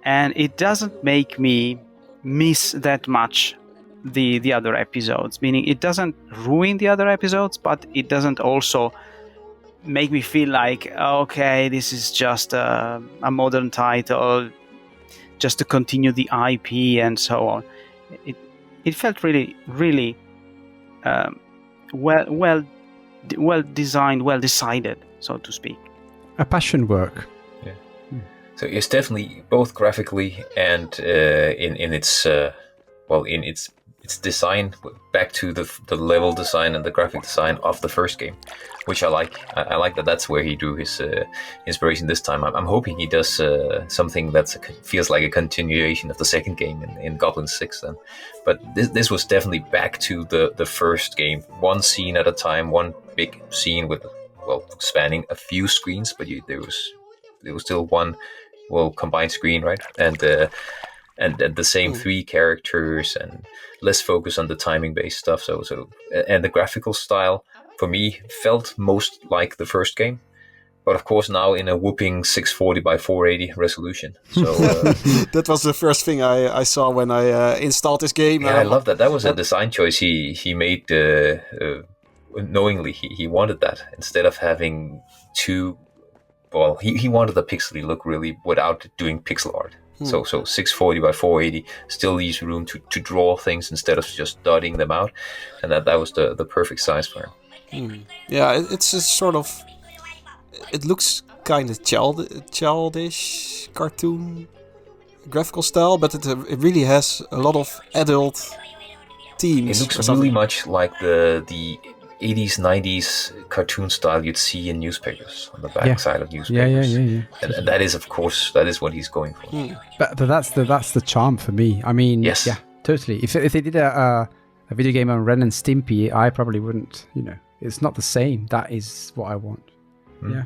and it doesn't make me miss that much the other episodes, meaning it doesn't ruin the other episodes, but it doesn't also make me feel like, okay, this is just a modern title just to continue the IP and so on. It felt really well designed, well decided, so to speak. A passion work. So it's definitely both graphically and in its design, back to the level design and the graphic design of the first game, which I like. I like that that's where he drew his inspiration this time. I'm hoping he does something that feels like a continuation of the second game in Goblins 6 then. But this was definitely back to the first game, one scene at a time, one big scene with, spanning a few screens, but there was still one combined screen, right? And the same three characters and less focus on the timing based stuff. So and the graphical style for me felt most like the first game, But of course, now in a whooping 640 by 480 resolution. So that was the first thing I saw when I installed this game. Yeah, I love that. That was a design choice he made knowingly. He wanted that instead of having two. Well, he wanted the pixely look really without doing pixel art. So 640 by 480 still leaves room to draw things instead of just dotting them out, and that was the perfect size for him. Yeah, it's a sort of. It looks kind of childish cartoon graphical style, but it really has a lot of adult themes. It looks really much like the 80s, 90s cartoon style you'd see in newspapers, on the back side of newspapers. Yeah. And that is, of course, that is what he's going for. But that's the charm for me. I mean, yes. Yeah, totally. If they did a video game on Ren and Stimpy, I probably wouldn't. It's not the same. That is what I want. Yeah.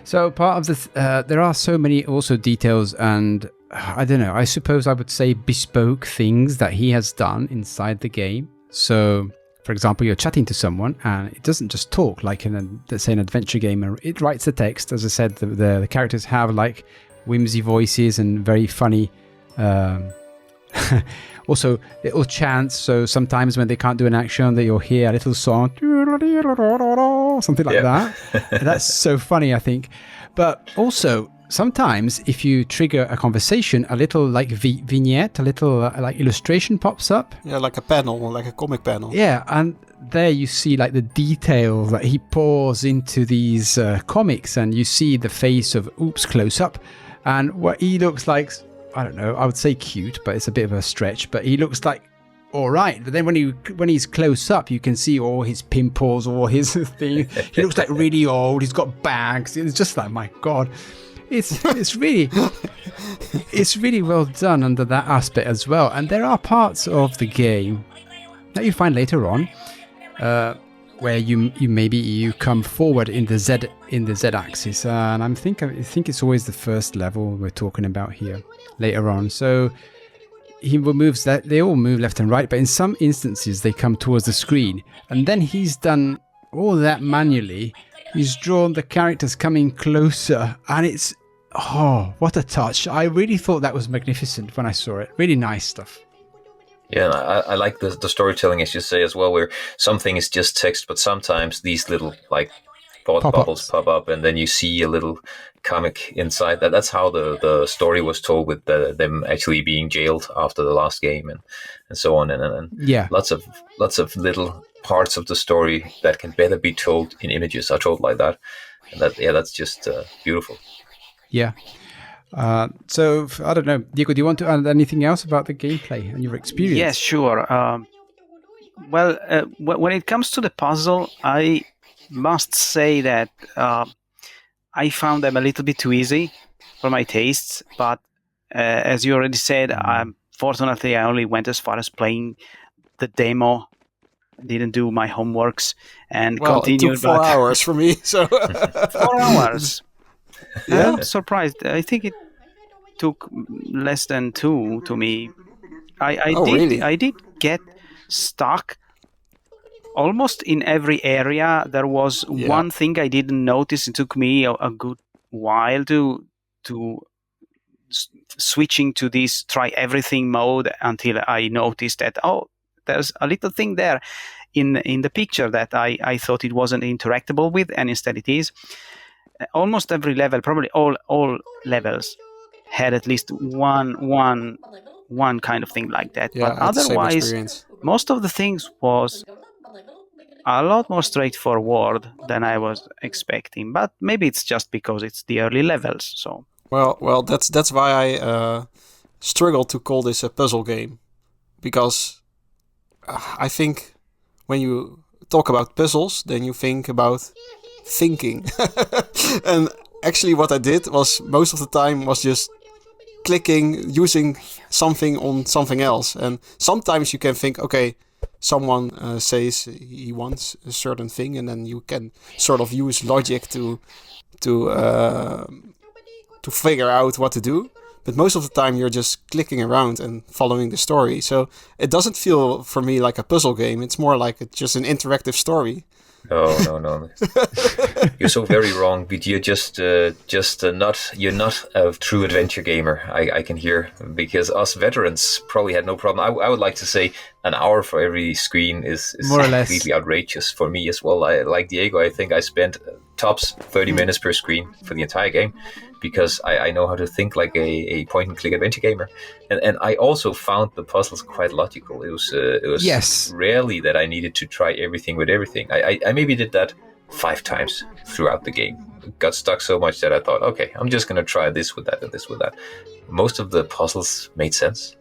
So part of this, there are so many also details and I don't know. I suppose I would say bespoke things that he has done inside the game. So, for example, you're chatting to someone and it doesn't just talk like let's say an adventure game. It writes the text. As I said, the characters have like whimsy voices and very funny. Also, little chants. So sometimes when they can't do an action, that you'll hear a little song, something like that. That's so funny, I think. But also, sometimes if you trigger a conversation, a little like vignette, a little like illustration pops up. Yeah, like a panel, like a comic panel. Yeah, and there you see like the detail that he pours into these comics, and you see the face of Oops close up, and what he looks like. I don't know, I would say cute, but it's a bit of a stretch, but he looks like all right. But then when he's close up, you can see all his pimples, all his things. He looks like really old. He's got bags. It's just like, my God, it's really well done under that aspect as well. And there are parts of the game that you find later on where you come forward in the Z axis, and I think it's always the first level we're talking about here later on. So he moves that they all move left and right, but in some instances they come towards the screen, and then he's done all that manually. He's drawn the characters coming closer, and it's what a touch. I really thought that was magnificent when I saw it. Really nice stuff. Yeah, I like the storytelling, as you say, as well, where something is just text, but sometimes these little like thought bubbles pop up, and then you see a little comic inside. That's how the story was told, with them actually being jailed after the last game and so on, and lots of little parts of the story that can better be told in images are told like that, and that's just beautiful. Yeah. So I don't know, Diego, do you want to add anything else about the gameplay and your experience? Yes, sure. When it comes to the puzzle, I must say that I found them a little bit too easy for my tastes. But as you already said, fortunately, I only went as far as playing the demo. Didn't do my homeworks and continued. It took 4 hours for me. So 4 hours. Yeah. I'm surprised. I think it took less than 2 to me. Really? I did get stuck almost in every area. There was one thing I didn't notice. It took me a good while to switching to this try everything mode until I noticed that there's a little thing there in the picture that I thought it wasn't interactable with, and instead it is. Almost every level, probably all levels, had at least one kind of thing like that. Yeah, but otherwise, most of the things was a lot more straightforward than I was expecting. But maybe it's just because it's the early levels. So well, that's why I struggle to call this a puzzle game, because I think when you talk about puzzles, then you think about thinking. And actually what I did was most of the time was just clicking, using something on something else. And sometimes you can think, okay, someone says he wants a certain thing, and then you can sort of use logic to figure out what to do. But most of the time you're just clicking around and following the story. So it doesn't feel for me like a puzzle game. It's more like just an interactive story. Oh no! You're so very wrong. But you're just not. You're not a true adventure gamer. I can hear, because us veterans probably had no problem. I would like to say an hour for every screen is more or less completely outrageous for me as well. I like Diego. I think I spent tops 30 minutes per screen for the entire game, because I know how to think like a point-and-click adventure gamer, and I also found the puzzles quite logical. It was yes. Rarely that I needed to try everything with everything. I maybe did that 5 times throughout the game. Got stuck so much that I thought, okay, I'm just gonna try this with that and this with that. Most of the puzzles made sense.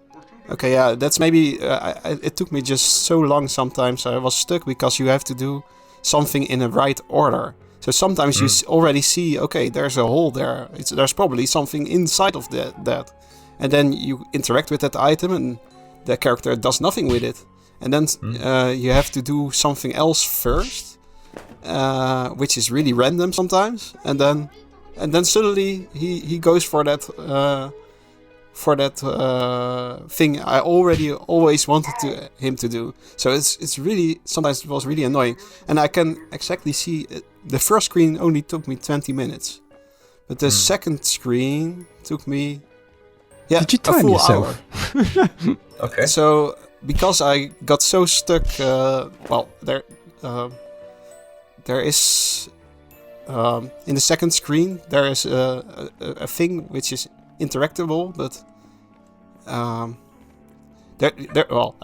Okay, yeah, that's maybe it took me just so long. Sometimes I was stuck because you have to do something in the right order. So sometimes you already see, okay, there's a hole there. There's probably something inside of that. And then you interact with that item and the character does nothing with it. And then you have to do something else first, which is really random sometimes. And then suddenly he goes for that thing I always wanted him to do. So it's really, sometimes it was really annoying. And I can exactly see the first screen only took me 20 minutes. But the second screen took me Did you time a full yourself? hour. Okay. So because I got so stuck, there is in the second screen there is a thing which is interactable, but I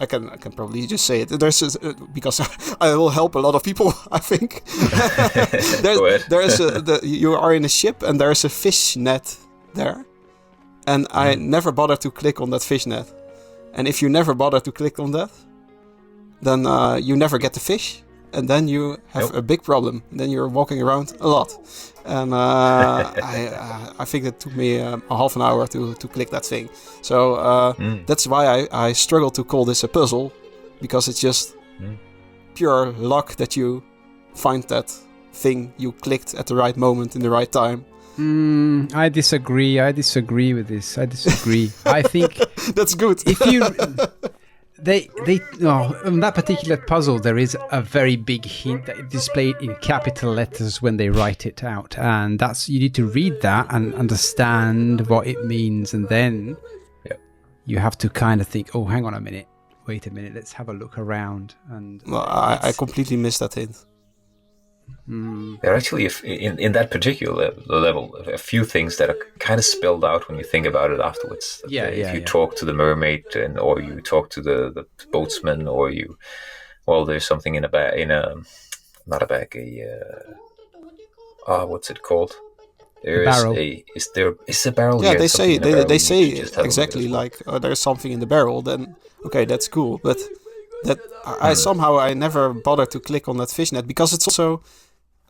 can probably just say it. There's because I will help a lot of people. I think you are in a ship and there's a fish net there, and I never bothered to click on that fish net. And if you never bother to click on that, then you never get the fish, and then you have a big problem. Then you're walking around a lot, and I think it took me a half an hour to click that thing. So that's why I struggle to call this a puzzle, because it's just pure luck that you find that thing you clicked at the right moment in the right time. I disagree with this. I think that's good. If you on that particular puzzle, there is a very big hint that is displayed in capital letters when they write it out, and you need to read that and understand what it means, and then you have to kind of think, oh, hang on a minute, wait a minute, let's have a look around. And I completely missed that hint. There are actually, in that particular level, a few things that are kind of spelled out when you think about it afterwards. If you talk to the mermaid, or you talk to the boatsman, or there's something in a bag, what's it called? Barrel. Is a barrel? Yeah, here? they say exactly like there's something in the barrel. Then okay, that's cool, but. That I never bothered to click on that fishnet, because it's also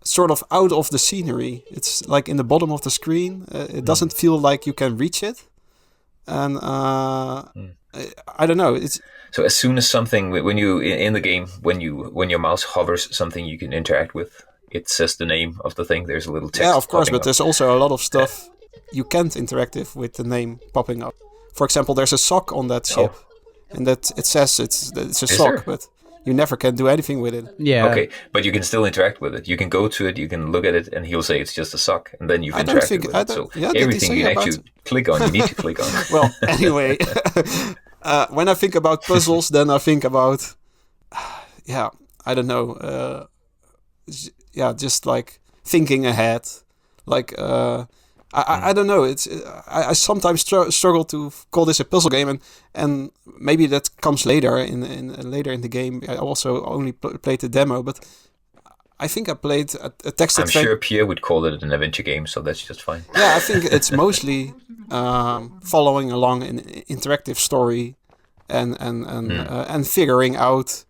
sort of out of the scenery. It's like in the bottom of the screen. It doesn't feel like you can reach it, and I don't know. So as soon as something, when you in the game, when your mouse hovers something you can interact with, it says the name of the thing. There's a little text. Yeah, of course, but up. there's also a lot of stuff you can't interact with the name popping up. For example, there's a sock on that ship. Oh. And that it says it's a sock, but you never can do anything with it. Yeah. Okay, but you can still interact with it. You can go to it, you can look at it, and he'll say it's just a sock, and then you've interacted with it. So everything you actually click on, you need to click on. Well, anyway, when I think about puzzles, then I think about, I don't know, just like thinking ahead, like. I don't know. I sometimes struggle to call this a puzzle game, and maybe that comes later in the game. I also only played the demo, but I think I played a text. I'm sure Pierre would call it an adventure game, so that's just fine. Yeah, I think it's mostly following along an interactive story, and figuring out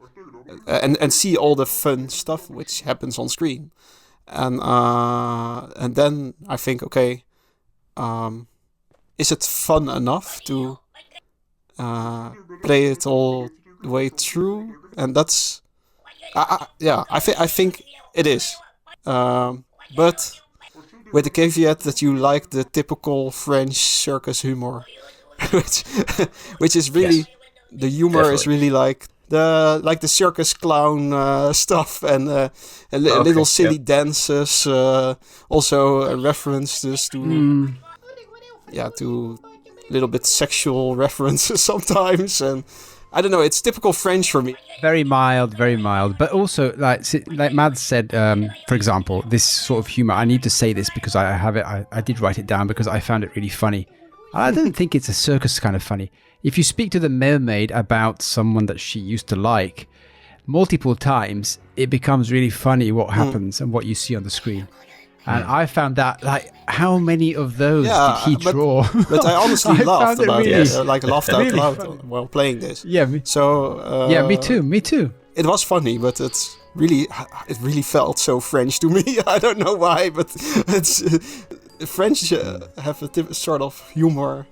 and see all the fun stuff which happens on screen, and then I think, okay. Is it fun enough to play it all the way through? And that's, I think it is, but with the caveat that you like the typical French circus humor, which is really the humor definitely. Is really like the circus clown stuff and little silly dances. Also references to to a little bit sexual references sometimes, and I don't know. It's typical French for me. Very mild, but also like Mads said, for example, this sort of humor. I need to say this because I have it. I did write it down because I found it really funny. I don't think it's a circus kind of funny. If you speak to the mermaid about someone that she used to like multiple times, it becomes really funny what happens and what you see on the screen. And I found that, like, how many of those did he draw? But I honestly laughed about it, laughed out loud while playing this. Yeah, me too. It was funny, but it really felt so French to me. I don't know why, but it's French have a sort of humor.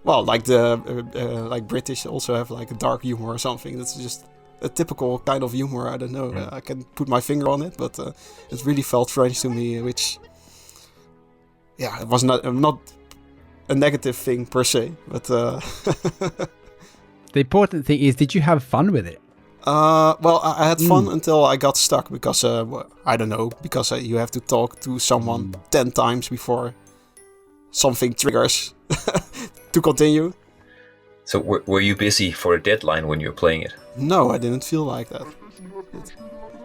Well, like like British also have like a dark humor or something. That's just a typical kind of humor. I don't know. I can put my finger on it, but it really felt French to me, which, it was not a negative thing per se. But the important thing is, did you have fun with it? Well, I had fun until I got stuck because I don't know, because you have to talk to someone 10 times before something triggers to continue. So were you busy for a deadline when you were playing it? No, I didn't feel like that.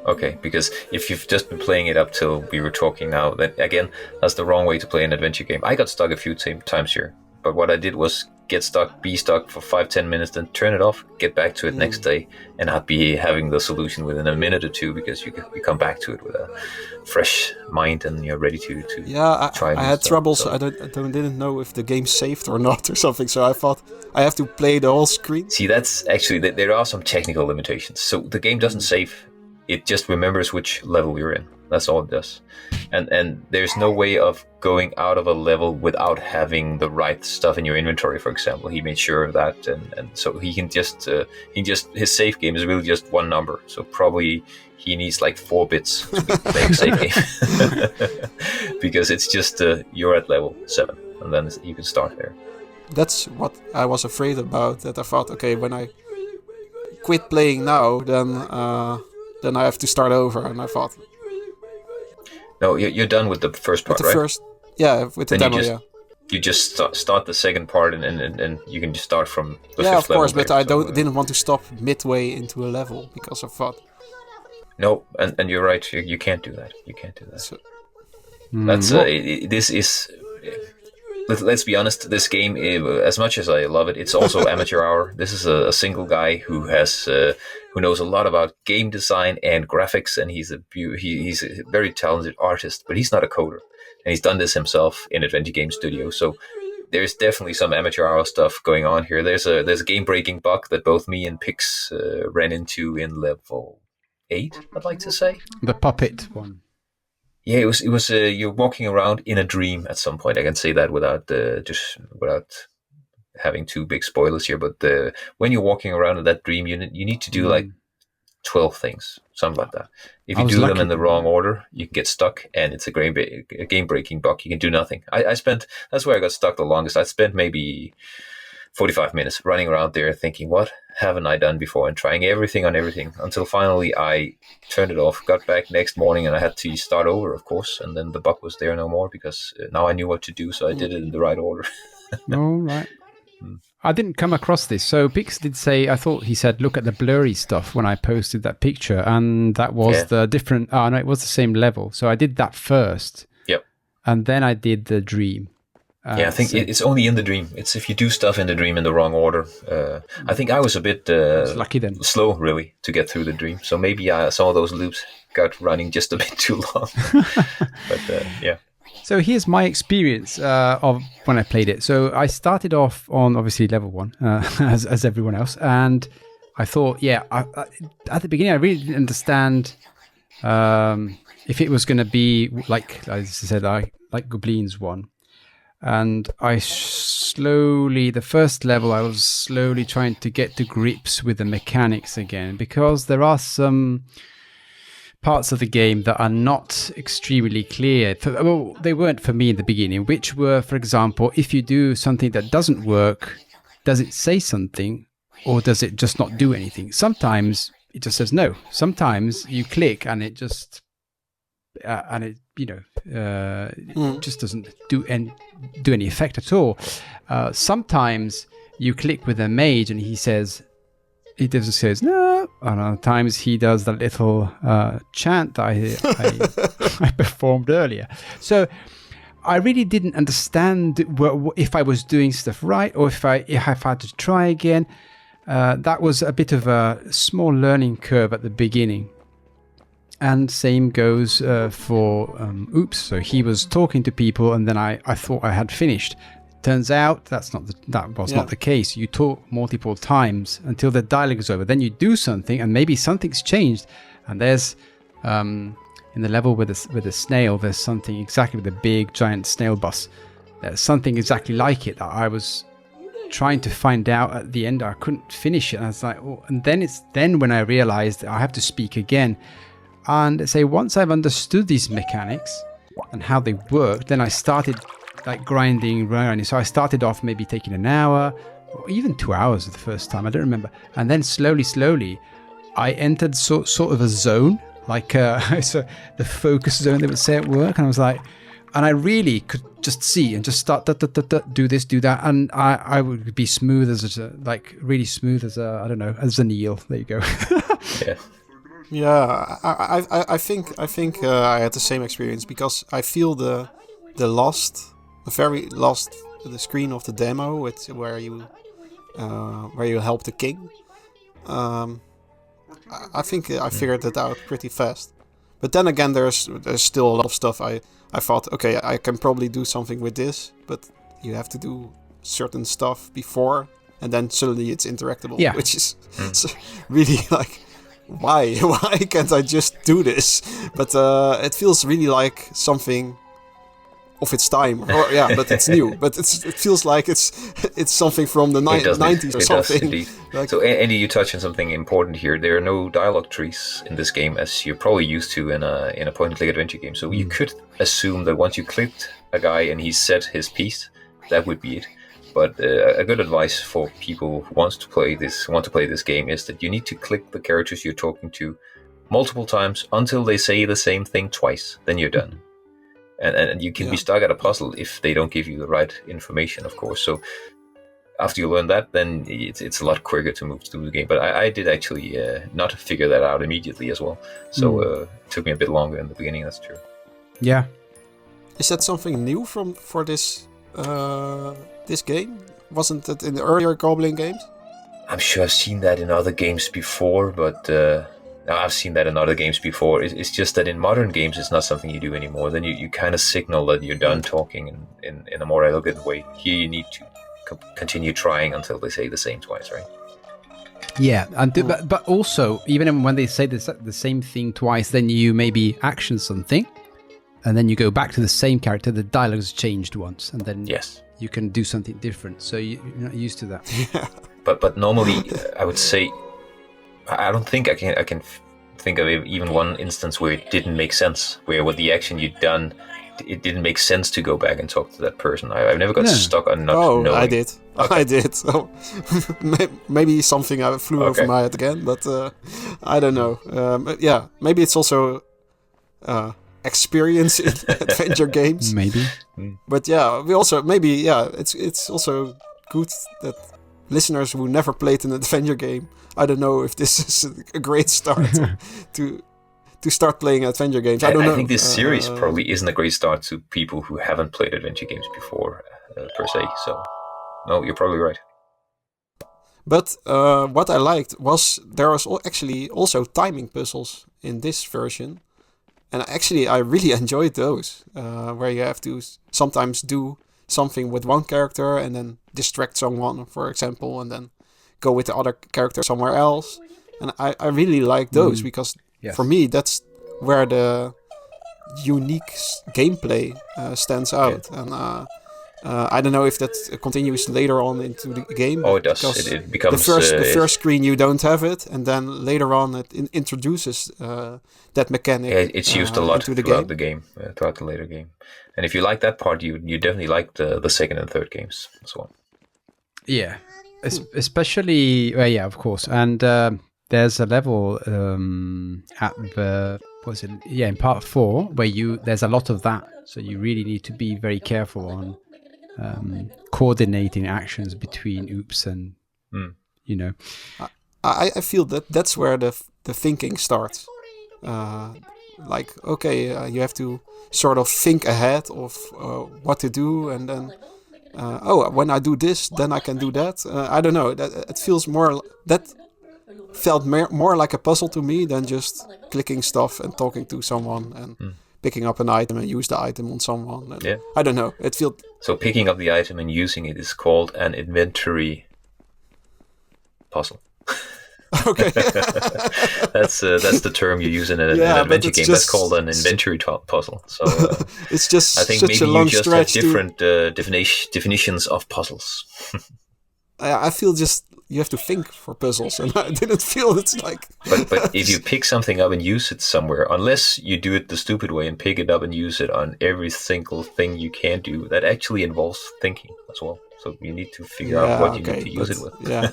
Okay, because if you've just been playing it up till we were talking now, then again, that's the wrong way to play an adventure game. I got stuck a few times here, but what I did was be stuck for 5-10 minutes, then turn it off, get back to it next day, and not be having the solution within a minute or two, because you come back to it with a fresh mind and you're ready to try. I had troubles. So. I didn't know if the game saved or not or something, so I thought I have to play the whole screen. See, that's actually, there are some technical limitations. So the game doesn't save, it just remembers which level you're in. That's all it does. And there's no way of going out of a level without having the right stuff in your inventory, for example. He made sure of that, and so he can just his save game is really just one number. So probably he needs like 4 bits to make a save game. Because it's just you're at level 7, and then you can start there. That's what I was afraid about, that I thought, okay, when I quit playing now, then I have to start over, and I thought... No, you're done with the first part, right? With the demo, You just start the second part, and you can just start from the fifth level. Yeah, of course, but I didn't want to stop midway into a level, because I thought... No, and you're right, you can't do that. You can't do that. So, that's this is... Let's be honest, this game, as much as I love it, it's also amateur hour. This is a single guy who knows a lot about game design and graphics, and he's a very talented artist, but he's not a coder. And he's done this himself in Adventure Game Studio, so there's definitely some amateur hour stuff going on here. There's a game-breaking bug that both me and Pix ran into in level 8, I'd like to say. The puppet one. Yeah, it was. You're walking around in a dream at some point. I can say that without having too big spoilers here. But when you're walking around in that dream, you need to do like 12 things, something like that. If you do them in the wrong order, you can get stuck, and it's a game-breaking bug. You can do nothing. That's where I got stuck the longest. I spent maybe 45 minutes running around there thinking, what haven't I done before, and trying everything on everything, until finally I turned it off, got back next morning, and I had to start over, of course, and then the bug was there no more, because now I knew what to do, so I did it in the right order. All right. I didn't come across this. So Pix did say, I thought he said, look at the blurry stuff when I posted that picture, and that was the different, no, it was the same level. So I did that first. Yep. And then I did the dream. I think it's only in the dream. It's if you do stuff in the dream in the wrong order. I think I was a bit lucky then. Slow, really, to get through the dream. So maybe some of those loops got running just a bit too long. But yeah. So here's my experience of when I played it. So I started off on obviously level 1, as everyone else, and I thought, at the beginning I really didn't understand if it was going to be like I said, like Gobliiins 1. And the first level, I was slowly trying to get to grips with the mechanics again, because there are some parts of the game that are not extremely clear. They weren't for me in the beginning, which were, for example, if you do something that doesn't work, does it say something? or does it just not do anything? Sometimes it just says no. Sometimes you click and it just just doesn't do any effect at all. Sometimes you click with a mage and he just says no. And other times he does the little chant that I performed earlier. So I really didn't understand if I was doing stuff right or if I had to try again. That was a bit of a small learning curve at the beginning. And same goes for Oops. So he was talking to people, and then I thought I had finished. Turns out that was not the case. You talk multiple times until the dialogue is over. Then you do something, and maybe something's changed. And there's in the level with the snail, there's something exactly with the big giant snail-bus. There's something exactly like it that I was trying to find out at the end. I couldn't finish it. And I was like, oh. And then it's when I realized I have to speak again. And say once I've understood these mechanics and how they work, then I started like grinding. So I started off maybe taking an hour or even 2 hours the first time. I don't remember. And then slowly, I entered sort of a zone, like so the focus zone they would say at work. And I was like, and I really could just see and just start do this, do that, and I would be smooth really smooth as as an eel. There you go. Yeah. Yeah, I think I had the same experience because I feel the very last the screen of the demo where you help the king. I think I figured it out pretty fast. But then again, there's still a lot of stuff. I thought, okay, I can probably do something with this, but you have to do certain stuff before, and then suddenly it's interactable, which is really like. Why can't I just do this? But it feels really like something of its time. But it's new. But it feels like it's something from the 90s or something. Does, indeed. Like, so Andy, you touch on something important here. There are no dialogue trees in this game, as you're probably used to in a point-and-click adventure game. So you could assume that once you clicked a guy and he said his piece, that would be it. But a good advice for people who want to play this game is that you need to click the characters you're talking to multiple times until they say the same thing twice. Then you're done. And you can be stuck at a puzzle if they don't give you the right information, of course. So after you learn that, then it's a lot quicker to move through the game. But I did actually not figure that out immediately as well. So it took me a bit longer in the beginning, that's true. Yeah. Is that something new for this... this game? Wasn't it in the earlier Goblin games? I'm sure I've seen that in other games before, but I've seen that in other games before. It's just that in modern games, it's not something you do anymore. Then you kind of signal that you're done talking in a more elegant way. Here you need to continue trying until they say the same twice, right? Yeah, and but also, even when they say the same thing twice, then you maybe action something, and then you go back to the same character. The dialogue has changed once, and then you can do something different. So you're not used to that. Yeah. But normally, I would say, I don't think I can think of even one instance where it didn't make sense, where with the action you'd done, it didn't make sense to go back and talk to that person. I've never got stuck on not knowing. I did. Okay. I did. So maybe something flew over my head again, but I don't know. Maybe it's also experience in adventure games. Maybe. But we also it's also good that listeners who never played an adventure game, I don't know if this is a great start to start playing adventure games. I don't know. I think this series probably isn't a great start to people who haven't played adventure games before, per se. So, no, you're probably right. But what I liked was there was actually also timing puzzles in this version. And actually, I really enjoyed those, where you have to sometimes do something with one character and then distract someone, for example, and then go with the other character somewhere else. And I really like those because for me, that's where the unique gameplay stands out. Yeah. And I don't know if that continues later on into the game. Oh, it does. It becomes... The first screen, you don't have it, and then later on it introduces that mechanic. Yeah, it's used a lot throughout the game, throughout the later game. And if you like that part, you definitely like the second and third games as well. Yeah. Especially, yeah, of course. And there's a level at the in part 4 where there's a lot of that. So you really need to be very careful on coordinating actions between oops and I feel that's where the thinking starts. You have to sort of think ahead of what to do, and then when I do this, then I can do that. I don't know. It feels more that felt more like a puzzle to me than just clicking stuff and talking to someone and picking up an item and use the item on someone. And I don't know. It feels so. Picking up the item and using it is called an inventory puzzle. Okay. That's the term you use in an adventure game. That's called an inventory puzzle. So it's just I think such maybe a long you just stretch have different definitions of puzzles. I feel just you have to think for puzzles, and I didn't feel it's like. But if you pick something up and use it somewhere, unless you do it the stupid way and pick it up and use it on every single thing you can do, that actually involves thinking as well. So you need to figure out what you need to use it with. Yeah,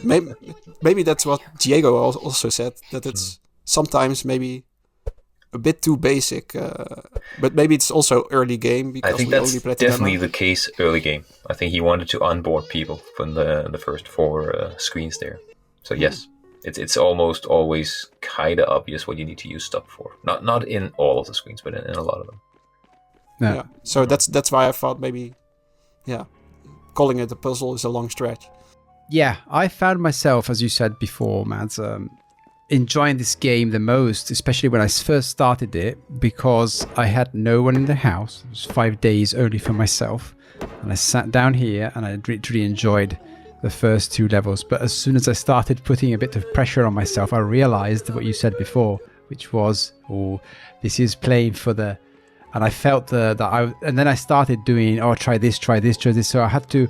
maybe that's what Diego also said, that it's sometimes maybe a bit too basic, but maybe it's also early game because I think that's definitely the case early game. I think he wanted to onboard people from the first 4 screens there. So yes, it's almost always kind of obvious what you need to use stuff for. Not in all of the screens, but in a lot of them. Yeah. So that's why I thought maybe, calling it a puzzle is a long stretch. Yeah, I found myself, as you said before, Mads, enjoying this game the most, especially when I first started it, because I had no one in the house. It was 5 days only for myself. And I sat down here and I really enjoyed the first 2 levels. But as soon as I started putting a bit of pressure on myself, I realized what you said before, which was, this is playing for the... And I felt and then I started doing, try this. So I had to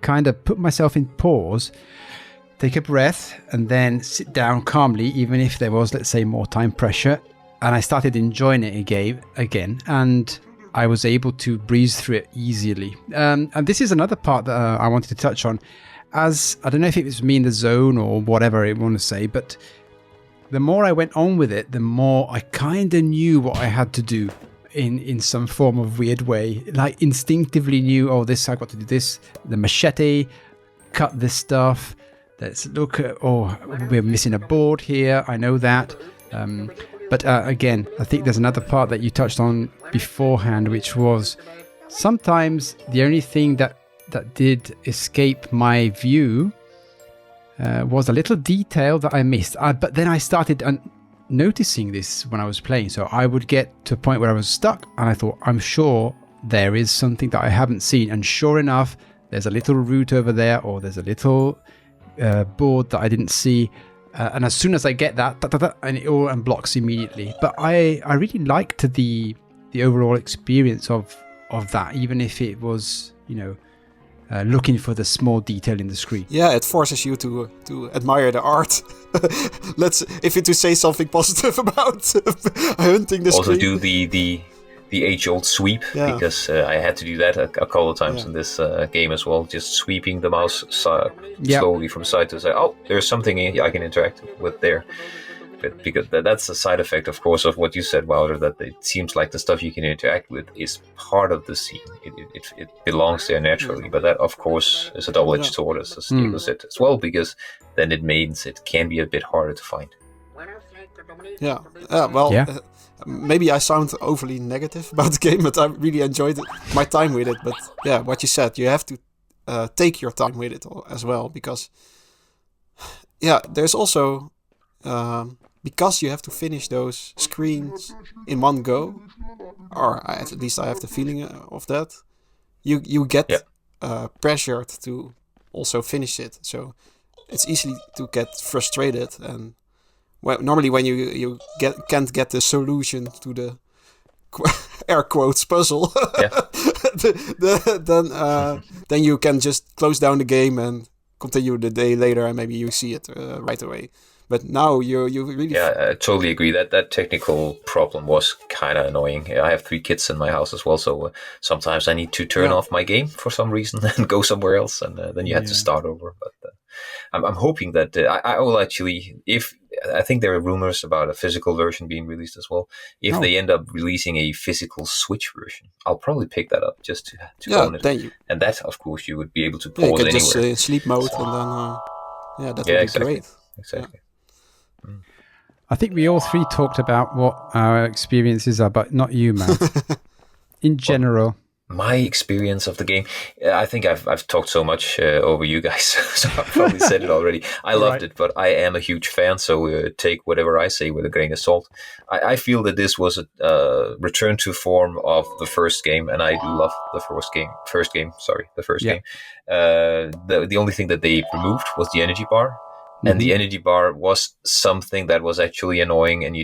kind of put myself in pause, take a breath, and then sit down calmly, even if there was, let's say, more time pressure. And I started enjoying it again. And I was able to breeze through it easily. And this is another part that I wanted to touch on. As I don't know if it was me in the zone or whatever I want to say, but the more I went on with it, the more I kind of knew what I had to do. In some form of weird way, like instinctively knew, I got to do this, the machete, cut this stuff, let's look at, we're missing a board here, I know that. But again, I think there's another part that you touched on beforehand, which was sometimes the only thing that did escape my view was a little detail that I missed. But then I started noticing this when I was playing. So I would get to a point where I was stuck and I thought, I'm sure there is something that I haven't seen. And sure enough, there's a little route over there, or there's a little board that I didn't see. And as soon as I get that, and it all unblocks immediately. But I really liked the overall experience of that, even if it was, looking for the small detail in the screen. Yeah, it forces you to admire the art. If you to say something positive about hunting the screen. Also do the age-old sweep, because I had to do that a couple of times in this game as well. Just sweeping the mouse slowly from side to side. Oh, there's something I can interact with there. But because that's a side effect, of course, of what you said, Wouter, that it seems like the stuff you can interact with is part of the scene. It belongs there naturally. But that, of course, is a double-edged sword, as Diego said as well, because then it means it can be a bit harder to find. Yeah. Maybe I sound overly negative about the game, but I really enjoyed my time with it. But yeah, what you said, you have to take your time with it as well, because there's also... because you have to finish those screens in one go, or at least I have the feeling of that, you get pressured to also finish it. So it's easy to get frustrated, and normally when you can't get the solution to the air quotes puzzle, then you can just close down the game and continue the day later, and maybe you see it right away. But now you really... Yeah, I totally agree. That technical problem was kind of annoying. I have 3 kids in my house as well, so sometimes I need to turn off my game for some reason and go somewhere else, and then you have to start over. But I'm hoping that I will actually, if I think there are rumors about a physical version being released as well. If they end up releasing a physical Switch version, I'll probably pick that up just to own it. And that, of course, you would be able to pause anywhere. You can just sleep mode and then that would be great. Exactly. Yeah. I think we all 3 talked about what our experiences are, but not you, Matt. In general. My experience of the game, I think I've talked so much over you guys, so I've probably said it already. I loved it, but I am a huge fan, so take whatever I say with a grain of salt. I feel that this was a return to form of the first game, and I love the first game. The only thing that they removed was the energy bar, and the energy bar was something that was actually annoying, and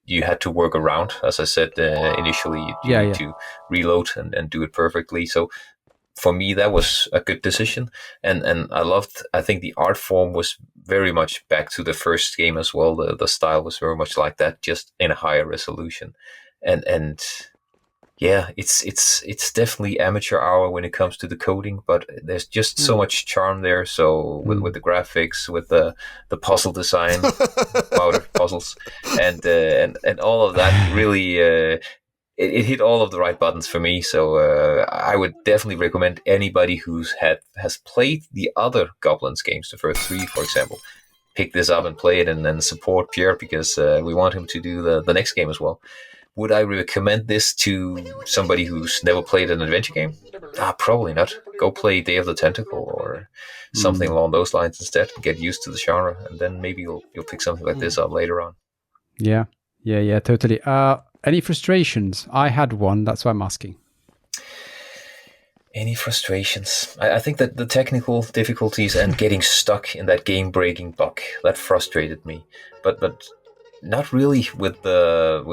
you had to work around, as I said initially. You need to reload and do it perfectly. So for me, that was a good decision. And I think the art form was very much back to the first game as well. The style was very much like that, just in a higher resolution. And yeah, it's definitely amateur hour when it comes to the coding, but there's just so much charm there. So with the graphics, with the puzzle design, powder puzzles, and all of that, really, it hit all of the right buttons for me. So I would definitely recommend anybody has played the other Goblins games, the first 3, for example, pick this up and play it, and then support Pierre, because we want him to do the next game as well. Would I recommend this to somebody who's never played an adventure game? Probably not. Go play Day of the Tentacle or something along those lines instead. Get used to the genre, and then maybe you'll pick something like this up later on. Yeah, totally. Any frustrations? I had one. That's why I'm asking. Any frustrations? I think that the technical difficulties and getting stuck in that game-breaking bug, that frustrated me. But not really with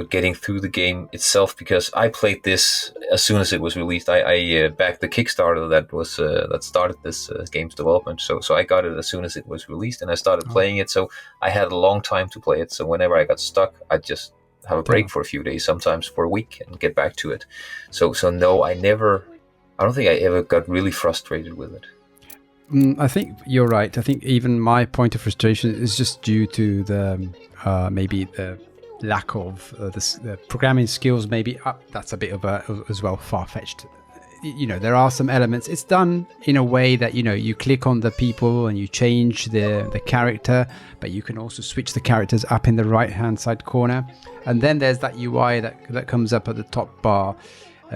getting through the game itself, because I played this as soon as it was released. I backed the Kickstarter that started this game's development, so I got it as soon as it was released, and I started playing it. So I had a long time to play it. So whenever I got stuck, I'd just have a break for a few days, sometimes for a week, and get back to it. So no, I don't think I ever got really frustrated with it. I think you're right. I think even my point of frustration is just due to the maybe the lack of the programming skills. Maybe that's a bit of as well far-fetched. There are some elements. It's done in a way that you click on the people and you change the character, but you can also switch the characters up in the right-hand side corner. And then there's that UI that comes up at the top bar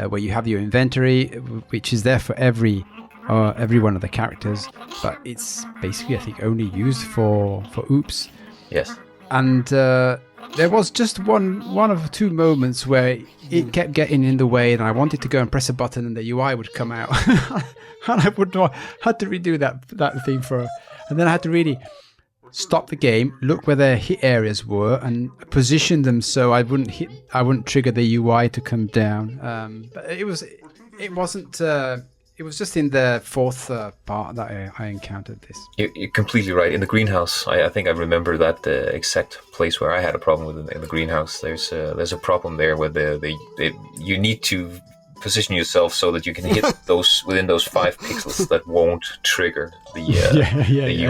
where you have your inventory, which is there for every one of the characters, but it's basically, I think, only used for Oops. Yes. And there was just one of 2 moments where it kept getting in the way, and I wanted to go and press a button, and the UI would come out, and I had to redo that thing and then I had to really stop the game, look where the hit areas were, and position them so I wouldn't trigger the UI to come down. But it wasn't. It was just in the 4th part that I encountered this. You're completely right. In the greenhouse, I think I remember that exact place where I had a problem with in the greenhouse. There's a problem there where you need to position yourself so that you can hit those within those 5 pixels that won't trigger the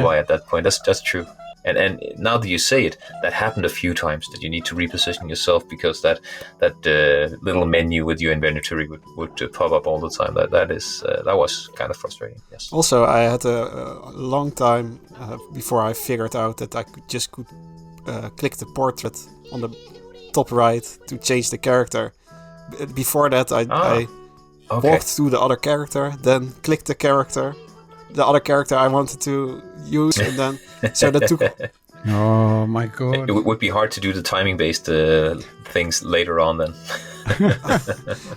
UI at that point. That's true. And now that you say it, that happened a few times, that you need to reposition yourself, because that little menu with your inventory would pop up all the time. That was kind of frustrating. Yes. Also, I had a long time before I figured out that I could click the portrait on the top right to change the character. Before that, I walked to the other character, then clicked the other character I wanted to use, and then so that took. Oh my god! It would be hard to do the timing-based things later on then.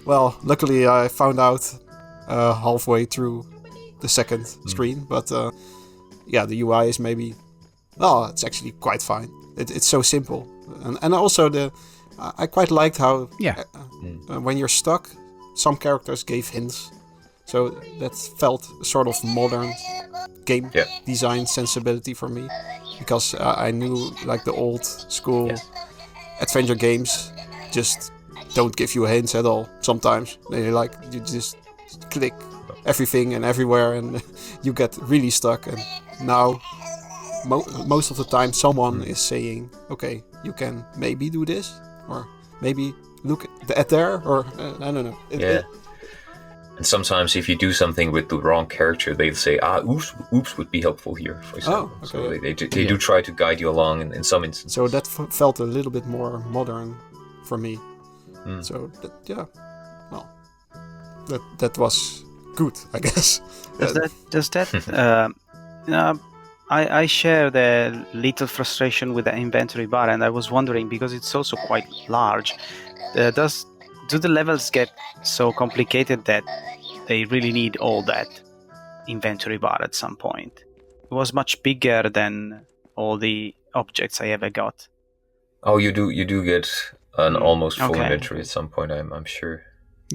Well, luckily I found out halfway through the second screen, but the UI is maybe. Oh, it's actually quite fine. It's so simple, and also I quite liked how when you're stuck, some characters gave hints. So that felt sort of modern game design sensibility for me, because I knew like the old school adventure games just don't give you hints at all. Sometimes they like you just click everything and everywhere, and you get really stuck. And now most of the time someone is saying, okay, you can maybe do this, or maybe look at there, or I don't know. And sometimes if you do something with the wrong character, they'll say, oops would be helpful here, for example. Okay. So they do try to guide you along in some instances. So that felt a little bit more modern for me. So that was good, I guess. I share the little frustration with the inventory bar, and I was wondering, because it's also quite large, do the levels get so complicated that they really need all that inventory bar at some point? It was much bigger than all the objects I ever got. Oh, you do get an almost full inventory at some point, I'm sure.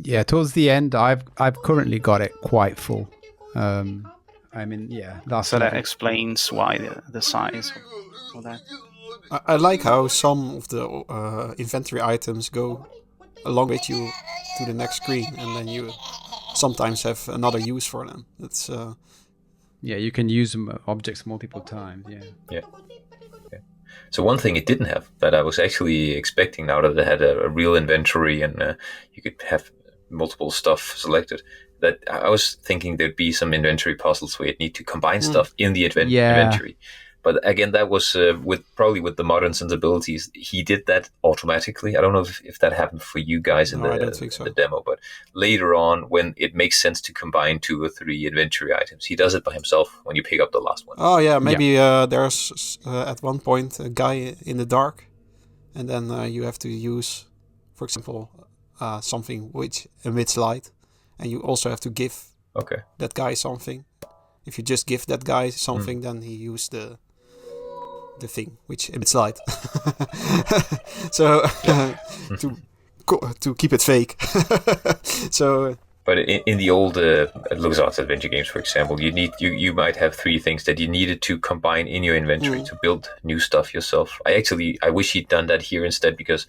Yeah, towards the end, I've currently got it quite full. That explains why the size of that. I like how some of the inventory items go along with you to the next screen, and then you sometimes have another use for them. It's you can use objects multiple times. Yeah. So one thing it didn't have that I was actually expecting, now that it had a real inventory and you could have multiple stuff selected, that I was thinking there'd be some inventory puzzles where you'd need to combine stuff in the inventory. But again, that was with the modern sensibilities. He did that automatically. I don't know if that happened for you guys in the demo, but later on, when it makes sense to combine 2 or 3 inventory items, he does it by himself when you pick up the last one. Oh yeah, maybe there's at one point a guy in the dark, and then you have to use, for example, something which emits light, and you also have to give that guy something. If you just give that guy something, then he used the thing which emits light. So to keep it fake. So. But in the old LucasArts adventure games, for example, you might have 3 things that you needed to combine in your inventory to build new stuff yourself. I wish he'd done that here instead, because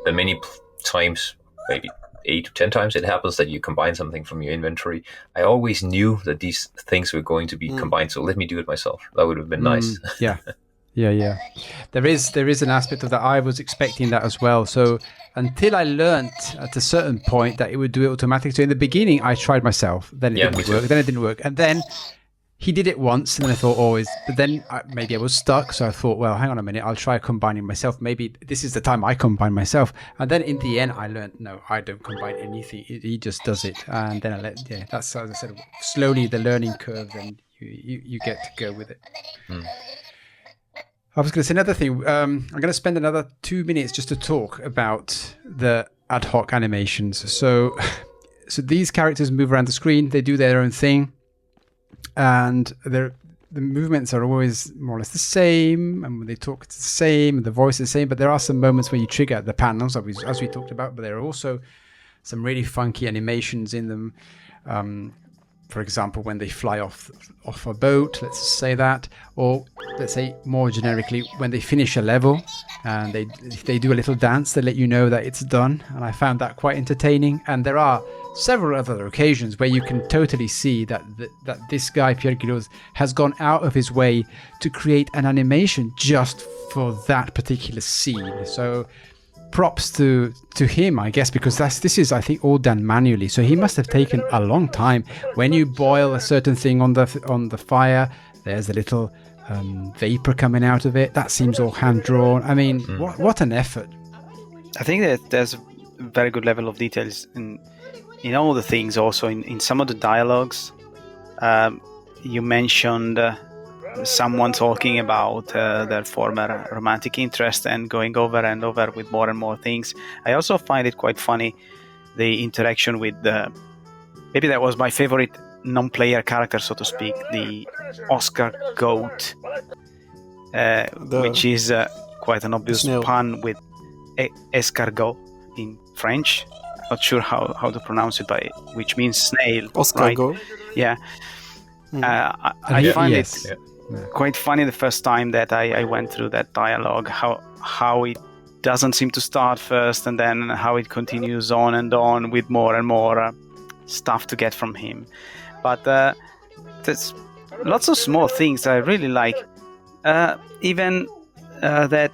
the many times, maybe 8 to 10 times it happens that you combine something from your inventory, I always knew that these things were going to be combined, so let me do it myself. That would have been nice. Yeah. There is an aspect of that. I was expecting that as well. So until I learned at a certain point that it would do it automatically. So in the beginning, I tried myself. Then it didn't work. Then it didn't work. And then he did it once, and then I thought, but then maybe I was stuck. So I thought, well, hang on a minute, I'll try combining myself. Maybe this is the time I combine myself. And then in the end, I learned, no, I don't combine anything. He just does it. And then that's, as I said, slowly the learning curve, then you get to go with it. I was going to say another thing. I'm going to spend another 2 minutes just to talk about the ad hoc animations. So these characters move around the screen. They do their own thing. And the movements are always more or less the same, and when they talk, it's the same, and the voice is the same. But there are some moments where you trigger the panels, as we talked about. But there are also some really funky animations in them. For example, when they fly off a boat, let's say that, or let's say more generically, when they finish a level and they do a little dance, they let you know that it's done. And I found that quite entertaining. And there are several other occasions where you can totally see that this guy, Pierre Gilhodes, has gone out of his way to create an animation just for that particular scene. So props to him, I guess, because this is, I think, all done manually. So he must have taken a long time. When you boil a certain thing on the fire, there's a little vapor coming out of it. That seems all hand drawn. I mean, what an effort! I think that there's a very good level of details in all the things. Also, in some of the dialogues, you mentioned someone talking about their former romantic interest and going over and over with more and more things. I also find it quite funny, the interaction with maybe that was my favorite non-player character, so to speak, the Oscar goat, which is quite an obvious pun with escargot in French. not sure how to pronounce it, but which means snail. Oscar right? Go. Yeah. I find it quite funny the first time that I went through that dialogue, how it doesn't seem to start first and then how it continues on and on with more and more stuff to get from him. But there's lots of small things I really like. Even that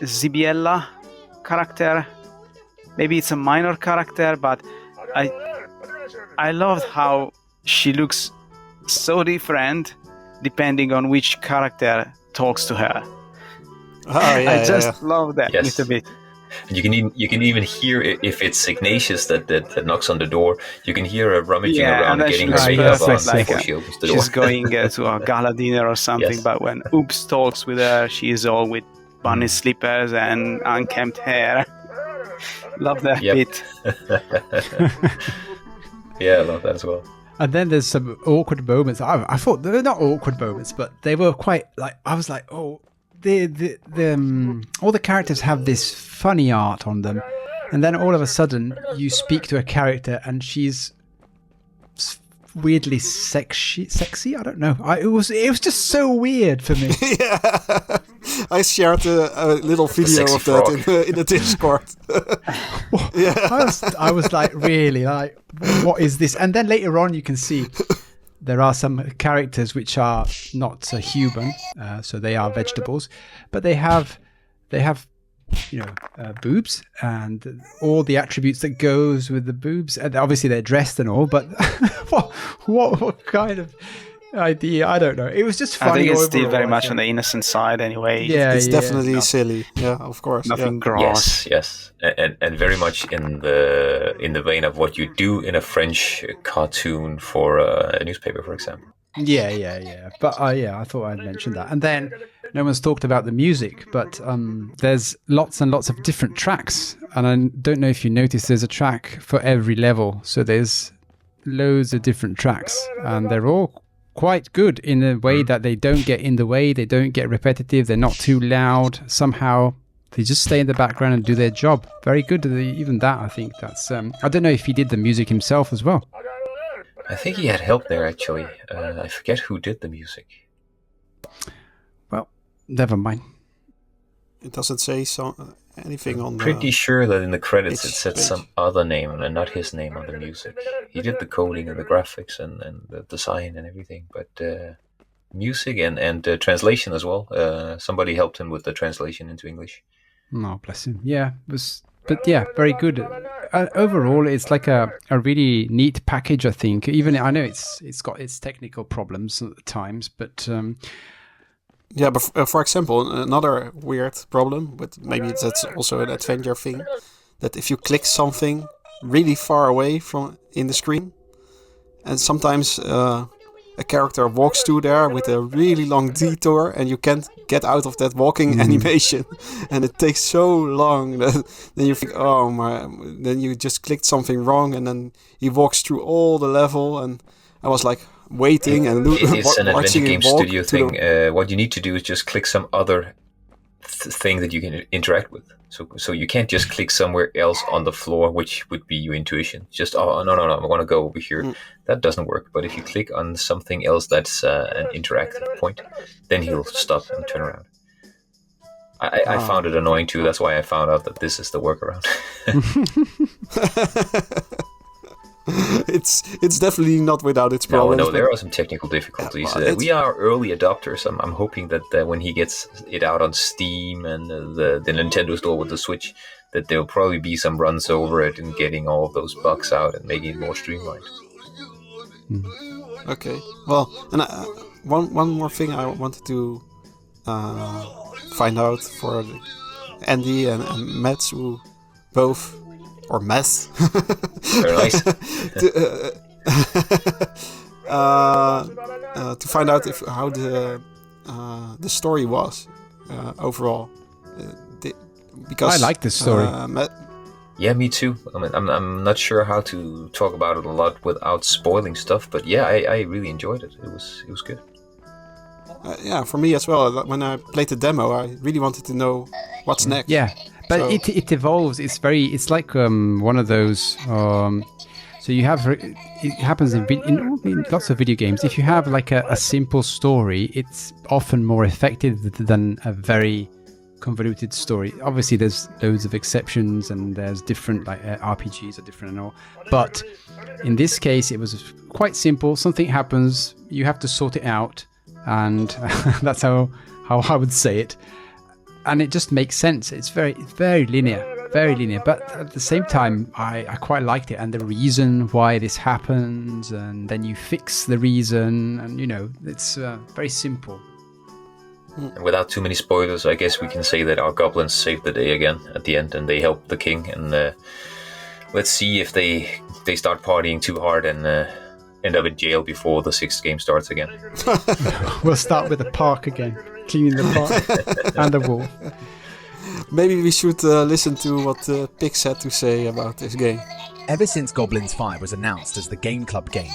Zibiella character, maybe it's a minor character, but I loved how she looks so different depending on which character talks to her. Oh, yeah, I just love that little bit. And you can even hear if it's Ignatius that knocks on the door. You can hear her rummaging around and getting her makeup on before she opens the door. She's going to a gala dinner or something, Yes. but when Oops talks with her, she is all with bunny slippers and unkempt hair. Love that bit. Yeah, I love that as well. And then there's some awkward moments. I thought they were not awkward moments, but they were quite like, I was like, oh, all the characters have this funny art on them, and then all of a sudden you speak to a character and she's weirdly sexy. I don't know. It was just so weird for me. Yeah, I shared a little video of that in the Discord. Yeah, I was like, really, like, what is this? And then later on, you can see there are some characters which are not human, so they are vegetables, but they have boobs and all the attributes that goes with the boobs, and obviously they're dressed and all. But what kind of idea? I don't know. It was just funny. I think it's overall, still very much on the innocent side, anyway. Yeah, it's definitely silly. Yeah, of course. Nothing gross. Yes, and very much in the vein of what you do in a French cartoon for a newspaper, for example. Yeah. But I thought I'd mention that. And then no one's talked about the music, but there's lots and lots of different tracks. And I don't know if you noticed, there's a track for every level. So there's loads of different tracks, and they're all quite good in a way that they don't get in the way, they don't get repetitive, they're not too loud. Somehow they just stay in the background and do their job. Very good. Even that, I think that's I don't know if he did the music himself as well. I think he had help there, actually. I forget who did the music. Well, never mind. It doesn't say anything on. Pretty sure that in the credits it said some other name and not his name on the music. He did the coding and the graphics and the design and everything, but music and translation as well. Somebody helped him with the translation into English. Oh, bless him. Yeah, very good. Overall, it's like a really neat package, I think. Even I know it's got its technical problems at times, but. Yeah, but for example, another weird problem, but maybe that's also an adventure thing, that if you click something really far away from in the screen, and sometimes a character walks to there with a really long detour, and you can't get out of that walking animation, and it takes so long that then you think, oh my, then you just clicked something wrong, and then he walks through all the level, and I was like, waiting and it is an Adventure Game Studio thing. What you need to do is just click some other thing that you can interact with. So you can't just click somewhere else on the floor, which would be your intuition. Just no, I want to go over here. That doesn't work. But if you click on something else that's an interactive point, then he'll stop and turn around. I found it annoying too. That's why I found out that this is the workaround. It's definitely not without its problems. No, there are some technical difficulties. We are early adopters. I'm hoping that when he gets it out on Steam and the Nintendo Store with the Switch, that there'll probably be some runs over it and getting all of those bugs out and making it more streamlined. Okay. Well, and one more thing I wanted to find out for Andy and Mats, who both... Or mess. Very nice. To find out how the story was overall. Because I like this story. Yeah, me too. I mean, I'm not sure how to talk about it a lot without spoiling stuff, but yeah, I really enjoyed it. It was good. Yeah, for me as well. When I played the demo, I really wanted to know what's next. Yeah. But so, it evolves. It's like one of those. So you have, it happens in lots of video games. If you have like a simple story, it's often more effective than a very convoluted story. Obviously, there's loads of exceptions, and there's different like RPGs are different and all. But in this case, it was quite simple. Something happens, you have to sort it out, and that's how I would say it. And it just makes sense. It's very linear. Very linear, but at the same time, I quite liked it, and the reason why this happens, and then you fix the reason, and it's very simple. And without too many spoilers, I guess we can say that our goblins saved the day again at the end, and they helped the king. And let's see if they start partying too hard and end up in jail before the 6th game starts again. We'll start with the park again, cleaning the park and the wall. Maybe we should listen to what Pix had to say about this game. Ever since Goblins 5 was announced as the Game Club game,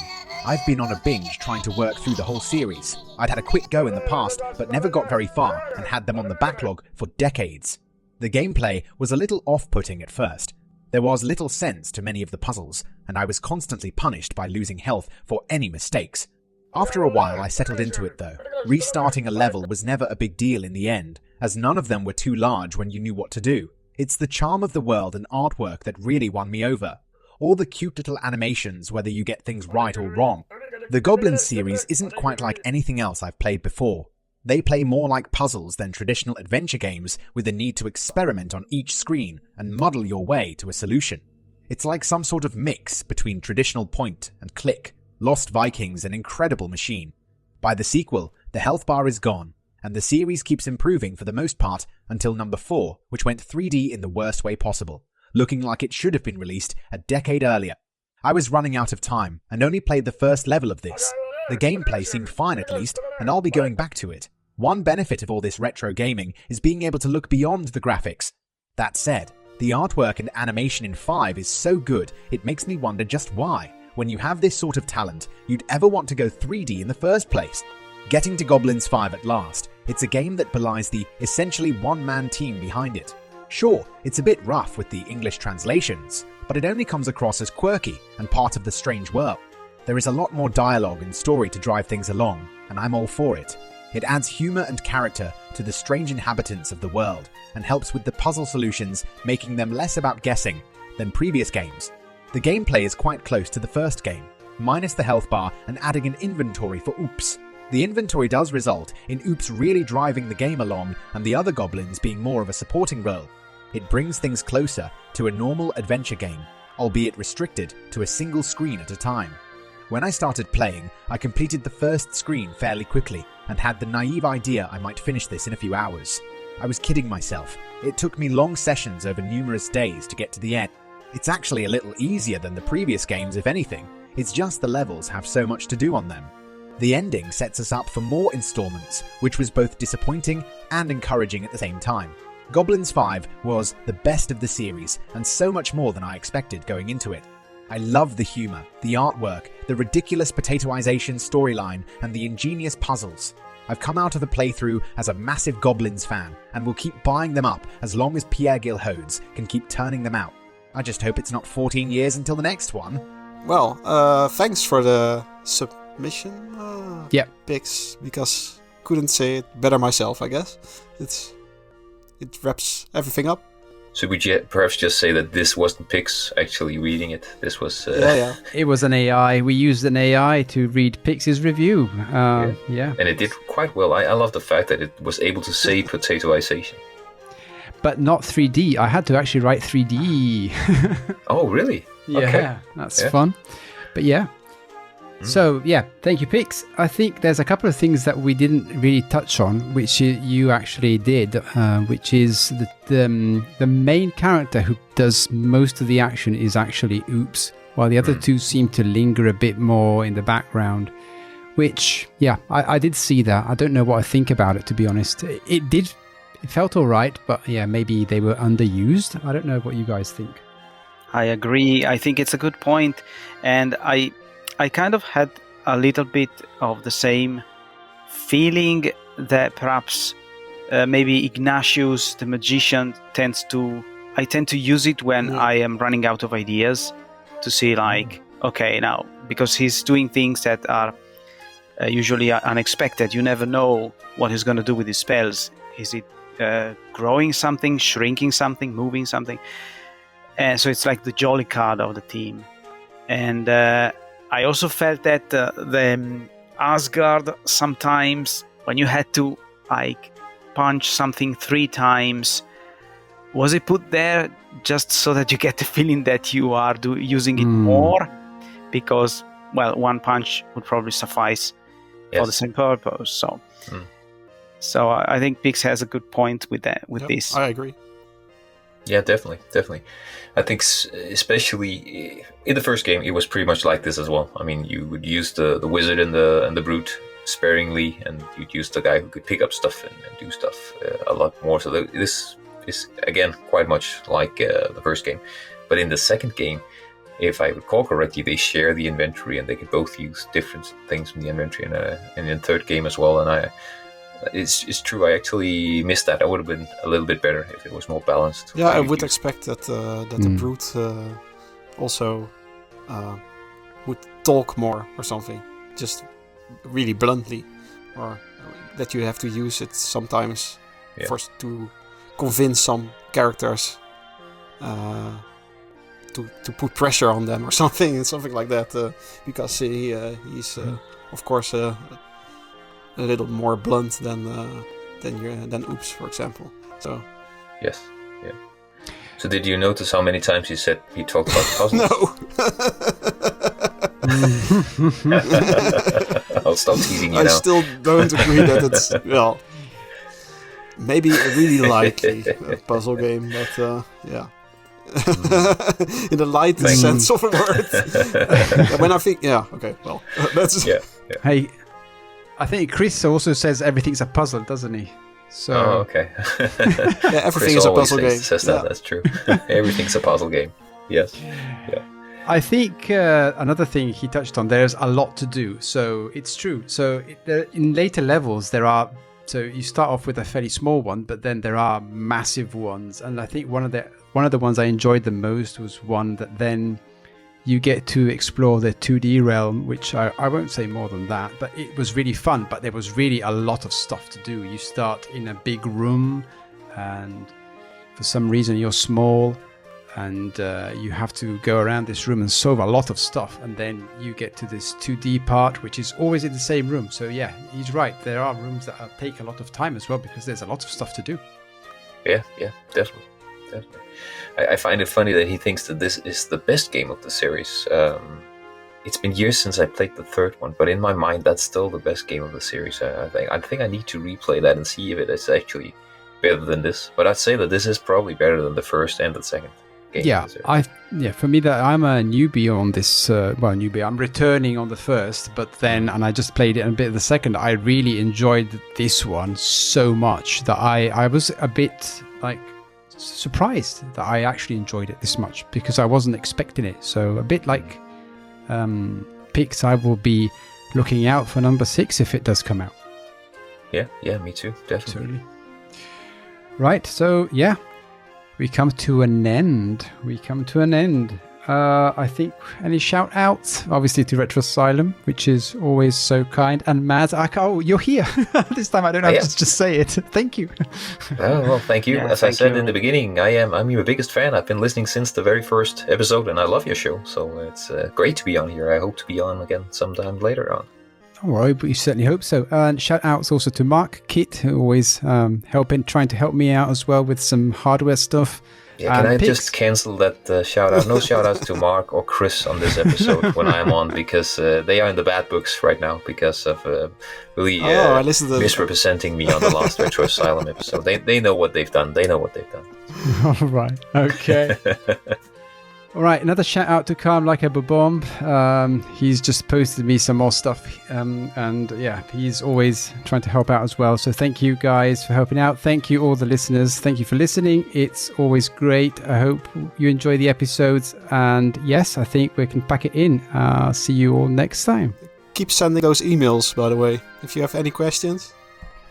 I've been on a binge trying to work through the whole series. I'd had a quick go in the past, but never got very far and had them on the backlog for decades. The gameplay was a little off-putting at first. There was little sense to many of the puzzles, and I was constantly punished by losing health for any mistakes. After a while, I settled into it though. Restarting a level was never a big deal in the end, as none of them were too large when you knew what to do. It's the charm of the world and artwork that really won me over. All the cute little animations, whether you get things right or wrong. The Goblins series isn't quite like anything else I've played before. They play more like puzzles than traditional adventure games, with the need to experiment on each screen and muddle your way to a solution. It's like some sort of mix between traditional point and click, Lost Vikings, an incredible machine. By the sequel, the health bar is gone, and the series keeps improving for the most part until number 4, which went 3D in the worst way possible, looking like it should have been released a decade earlier. I was running out of time and only played the first level of this. The gameplay seemed fine at least, and I'll be going back to it. One benefit of all this retro gaming is being able to look beyond the graphics. That said, the artwork and animation in 5 is so good it makes me wonder just why, when you have this sort of talent, you'd ever want to go 3D in the first place. Getting to Goblins 5 at last, it's a game that belies the essentially one-man team behind it. Sure, it's a bit rough with the English translations, but it only comes across as quirky and part of the strange world. There is a lot more dialogue and story to drive things along, and I'm all for it. It adds humor and character to the strange inhabitants of the world, and helps with the puzzle solutions, making them less about guessing than previous games. The gameplay is quite close to the first game, minus the health bar and adding an inventory for oops. The inventory does result in oops really driving the game along and the other goblins being more of a supporting role. It brings things closer to a normal adventure game, albeit restricted to a single screen at a time. When I started playing, I completed the first screen fairly quickly and had the naive idea I might finish this in a few hours. I was kidding myself. It took me long sessions over numerous days to get to the end. It's actually a little easier than the previous games, if anything. It's just the levels have so much to do on them. The ending sets us up for more installments, which was both disappointing and encouraging at the same time. Goblins 5 was the best of the series, and so much more than I expected going into it. I love the humor, the artwork, the ridiculous potatoization storyline, and the ingenious puzzles. I've come out of the playthrough as a massive Goblins fan, and will keep buying them up as long as Pierre Gilhodes can keep turning them out. I just hope it's not 14 years until the next one. Well, thanks for the submission. Pix, because couldn't say it better myself, I guess. It wraps everything up. Should we perhaps just say that this wasn't Pix actually reading it? This was... It was an AI. We used an AI to read Pix's review. Yeah. And it did quite well. I love the fact that it was able to say potatoization. But not 3D. I had to actually write 3D. Oh, really? Yeah, okay. That's fun. But yeah. So, thank you, Pix. I think there's a couple of things that we didn't really touch on, which you actually did, which is the main character who does most of the action is actually Oops, while the other two seem to linger a bit more in the background, which, I did see that. I don't know what I think about it, to be honest. It felt all right, but maybe they were underused. I don't know what you guys think. I agree. I think it's a good point, and I kind of had a little bit of the same feeling that perhaps maybe Ignatius, the magician, I tend to use it when I am running out of ideas to see okay, now, because he's doing things that are usually unexpected. You never know what he's going to do with his spells. Is it growing something, shrinking something, moving something? And so it's like the jolly card of the team. And I also felt that the Asgard, sometimes when you had to punch something 3 times, was it put there just so that you get the feeling that you are using it more? Because, well, 1 punch would probably suffice for the same purpose. So I think Pix has a good point with that. With this, I agree. Yeah, definitely. I think especially in the first game, it was pretty much like this as well. I mean, you would use the wizard and the brute sparingly, and you'd use the guy who could pick up stuff and do stuff a lot more. So this is again quite much like the first game. But in the second game, if I recall correctly, they share the inventory and they can both use different things from the inventory. And in the third game as well. And it's true, I actually missed that. I would have been a little bit better if it was more balanced. Yeah, I would expect that the brute also would talk more or something, just really bluntly, or that you have to use it sometimes to convince some characters to put pressure on them or something like that, because he's of course a little more blunt than Oops, for example. So yes, yeah. So did you notice how many times he talked about puzzles? No. I'll stop teasing you now. I still don't agree that it's maybe a really likely puzzle game, but yeah. In the light sense of the word. When I think, that's Hey, I think Chris also says everything's a puzzle, doesn't he? So okay. Everything is a puzzle game. Says that. That's true. Everything's a puzzle game. Yes. Yeah. I think another thing he touched on, there's a lot to do. So it's true. So in later levels, so you start off with a fairly small one, but then there are massive ones. And I think one of the ones I enjoyed the most was one that then you get to explore the 2D realm, which I won't say more than that, but it was really fun. But there was really a lot of stuff to do. You start in a big room, and for some reason you're small, and you have to go around this room and solve a lot of stuff. And then you get to this 2D part, which is always in the same room. So yeah, he's right. There are rooms that take a lot of time as well, because there's a lot of stuff to do. Yeah, definitely. I find it funny that he thinks that this is the best game of the series. It's been years since I played the third one, but in my mind, that's still the best game of the series. I think I need to replay that and see if it is actually better than this. But I'd say that this is probably better than the first and the second game. Yeah, for me, that I'm a newbie on this. I'm returning on the first, but then, and I just played it a bit of the second. I really enjoyed this one so much that I was a bit surprised that I actually enjoyed it this much, because I wasn't expecting it. So a bit like Pix, I will be looking out for number 6 if it does come out. Yeah, me too, definitely. Right, so yeah, we come to an end. I think any shout outs, obviously to Retro Asylum, which is always so kind, and Mads. You're here. This time I don't have to just say it. Thank you. Well, thank you. As I said in the beginning, I'm your biggest fan. I've been listening since the very first episode, and I love your show. So it's great to be on here. I hope to be on again sometime later on. All right, but you certainly hope so. And shout outs also to Mark Kit, who always trying to help me out as well with some hardware stuff. Yeah, can I just cancel that shout out? No shout outs to Mark or Chris on this episode when I'm on, because they are in the bad books right now because of really misrepresenting me on the last Retro Asylum episode. They know what they've done. All right. Okay. All right, another shout out to Calm Like a Bomb. He's just posted me some more stuff, and yeah, he's always trying to help out as well. So thank you guys for helping out. Thank you all the listeners. Thank you for listening. It's always great. I hope you enjoy the episodes, and yes, I think we can pack it in. See you all next time. Keep sending those emails, by the way, if you have any questions.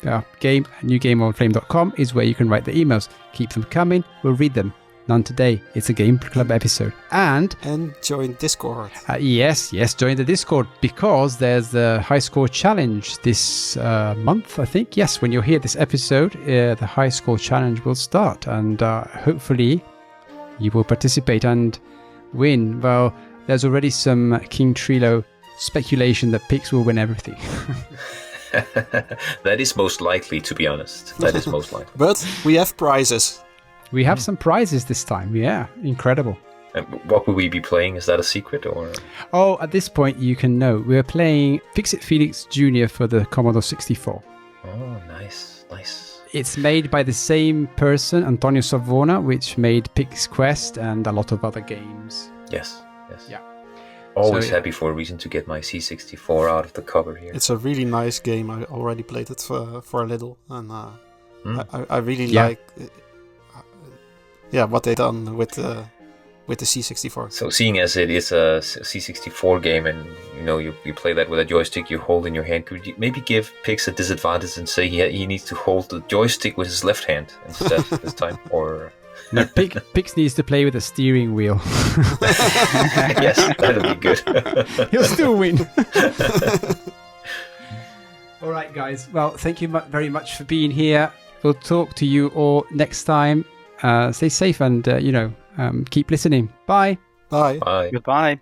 game@newgameonflame.com is where you can write the emails. Keep them coming. We'll read them. None today. It's a Game Club episode. And join Discord. Yes, join the Discord, because there's the high score challenge this month, I think. Yes, when you hear this episode, the high score challenge will start, and hopefully you will participate and win. Well, there's already some King Trilo speculation that Pix will win everything. That is most likely, to be honest. That is most likely. But we have prizes. We have some prizes this time. Yeah, incredible. And what will we be playing? Is that a secret, or? Oh, at this point you can know. We're playing Fix-It Felix Jr. for the Commodore 64. Oh, nice. It's made by the same person, Antonio Savona, which made Pix Quest and a lot of other games. Yes. Yeah. Always happy for a reason to get my C64 out of the cover here. It's a really nice game. I already played it for a little, and I really like what they done with the C64. So seeing as it is a C64 game, and you play that with a joystick you hold in your hand, could you maybe give Pix a disadvantage and say he needs to hold the joystick with his left hand instead this time? Or no, Pix needs to play with a steering wheel. Yes, that'll be good. He'll still win. All right, guys. Well, thank you very much for being here. We'll talk to you all next time. Stay safe and, keep listening. Bye. Bye. Bye. Goodbye.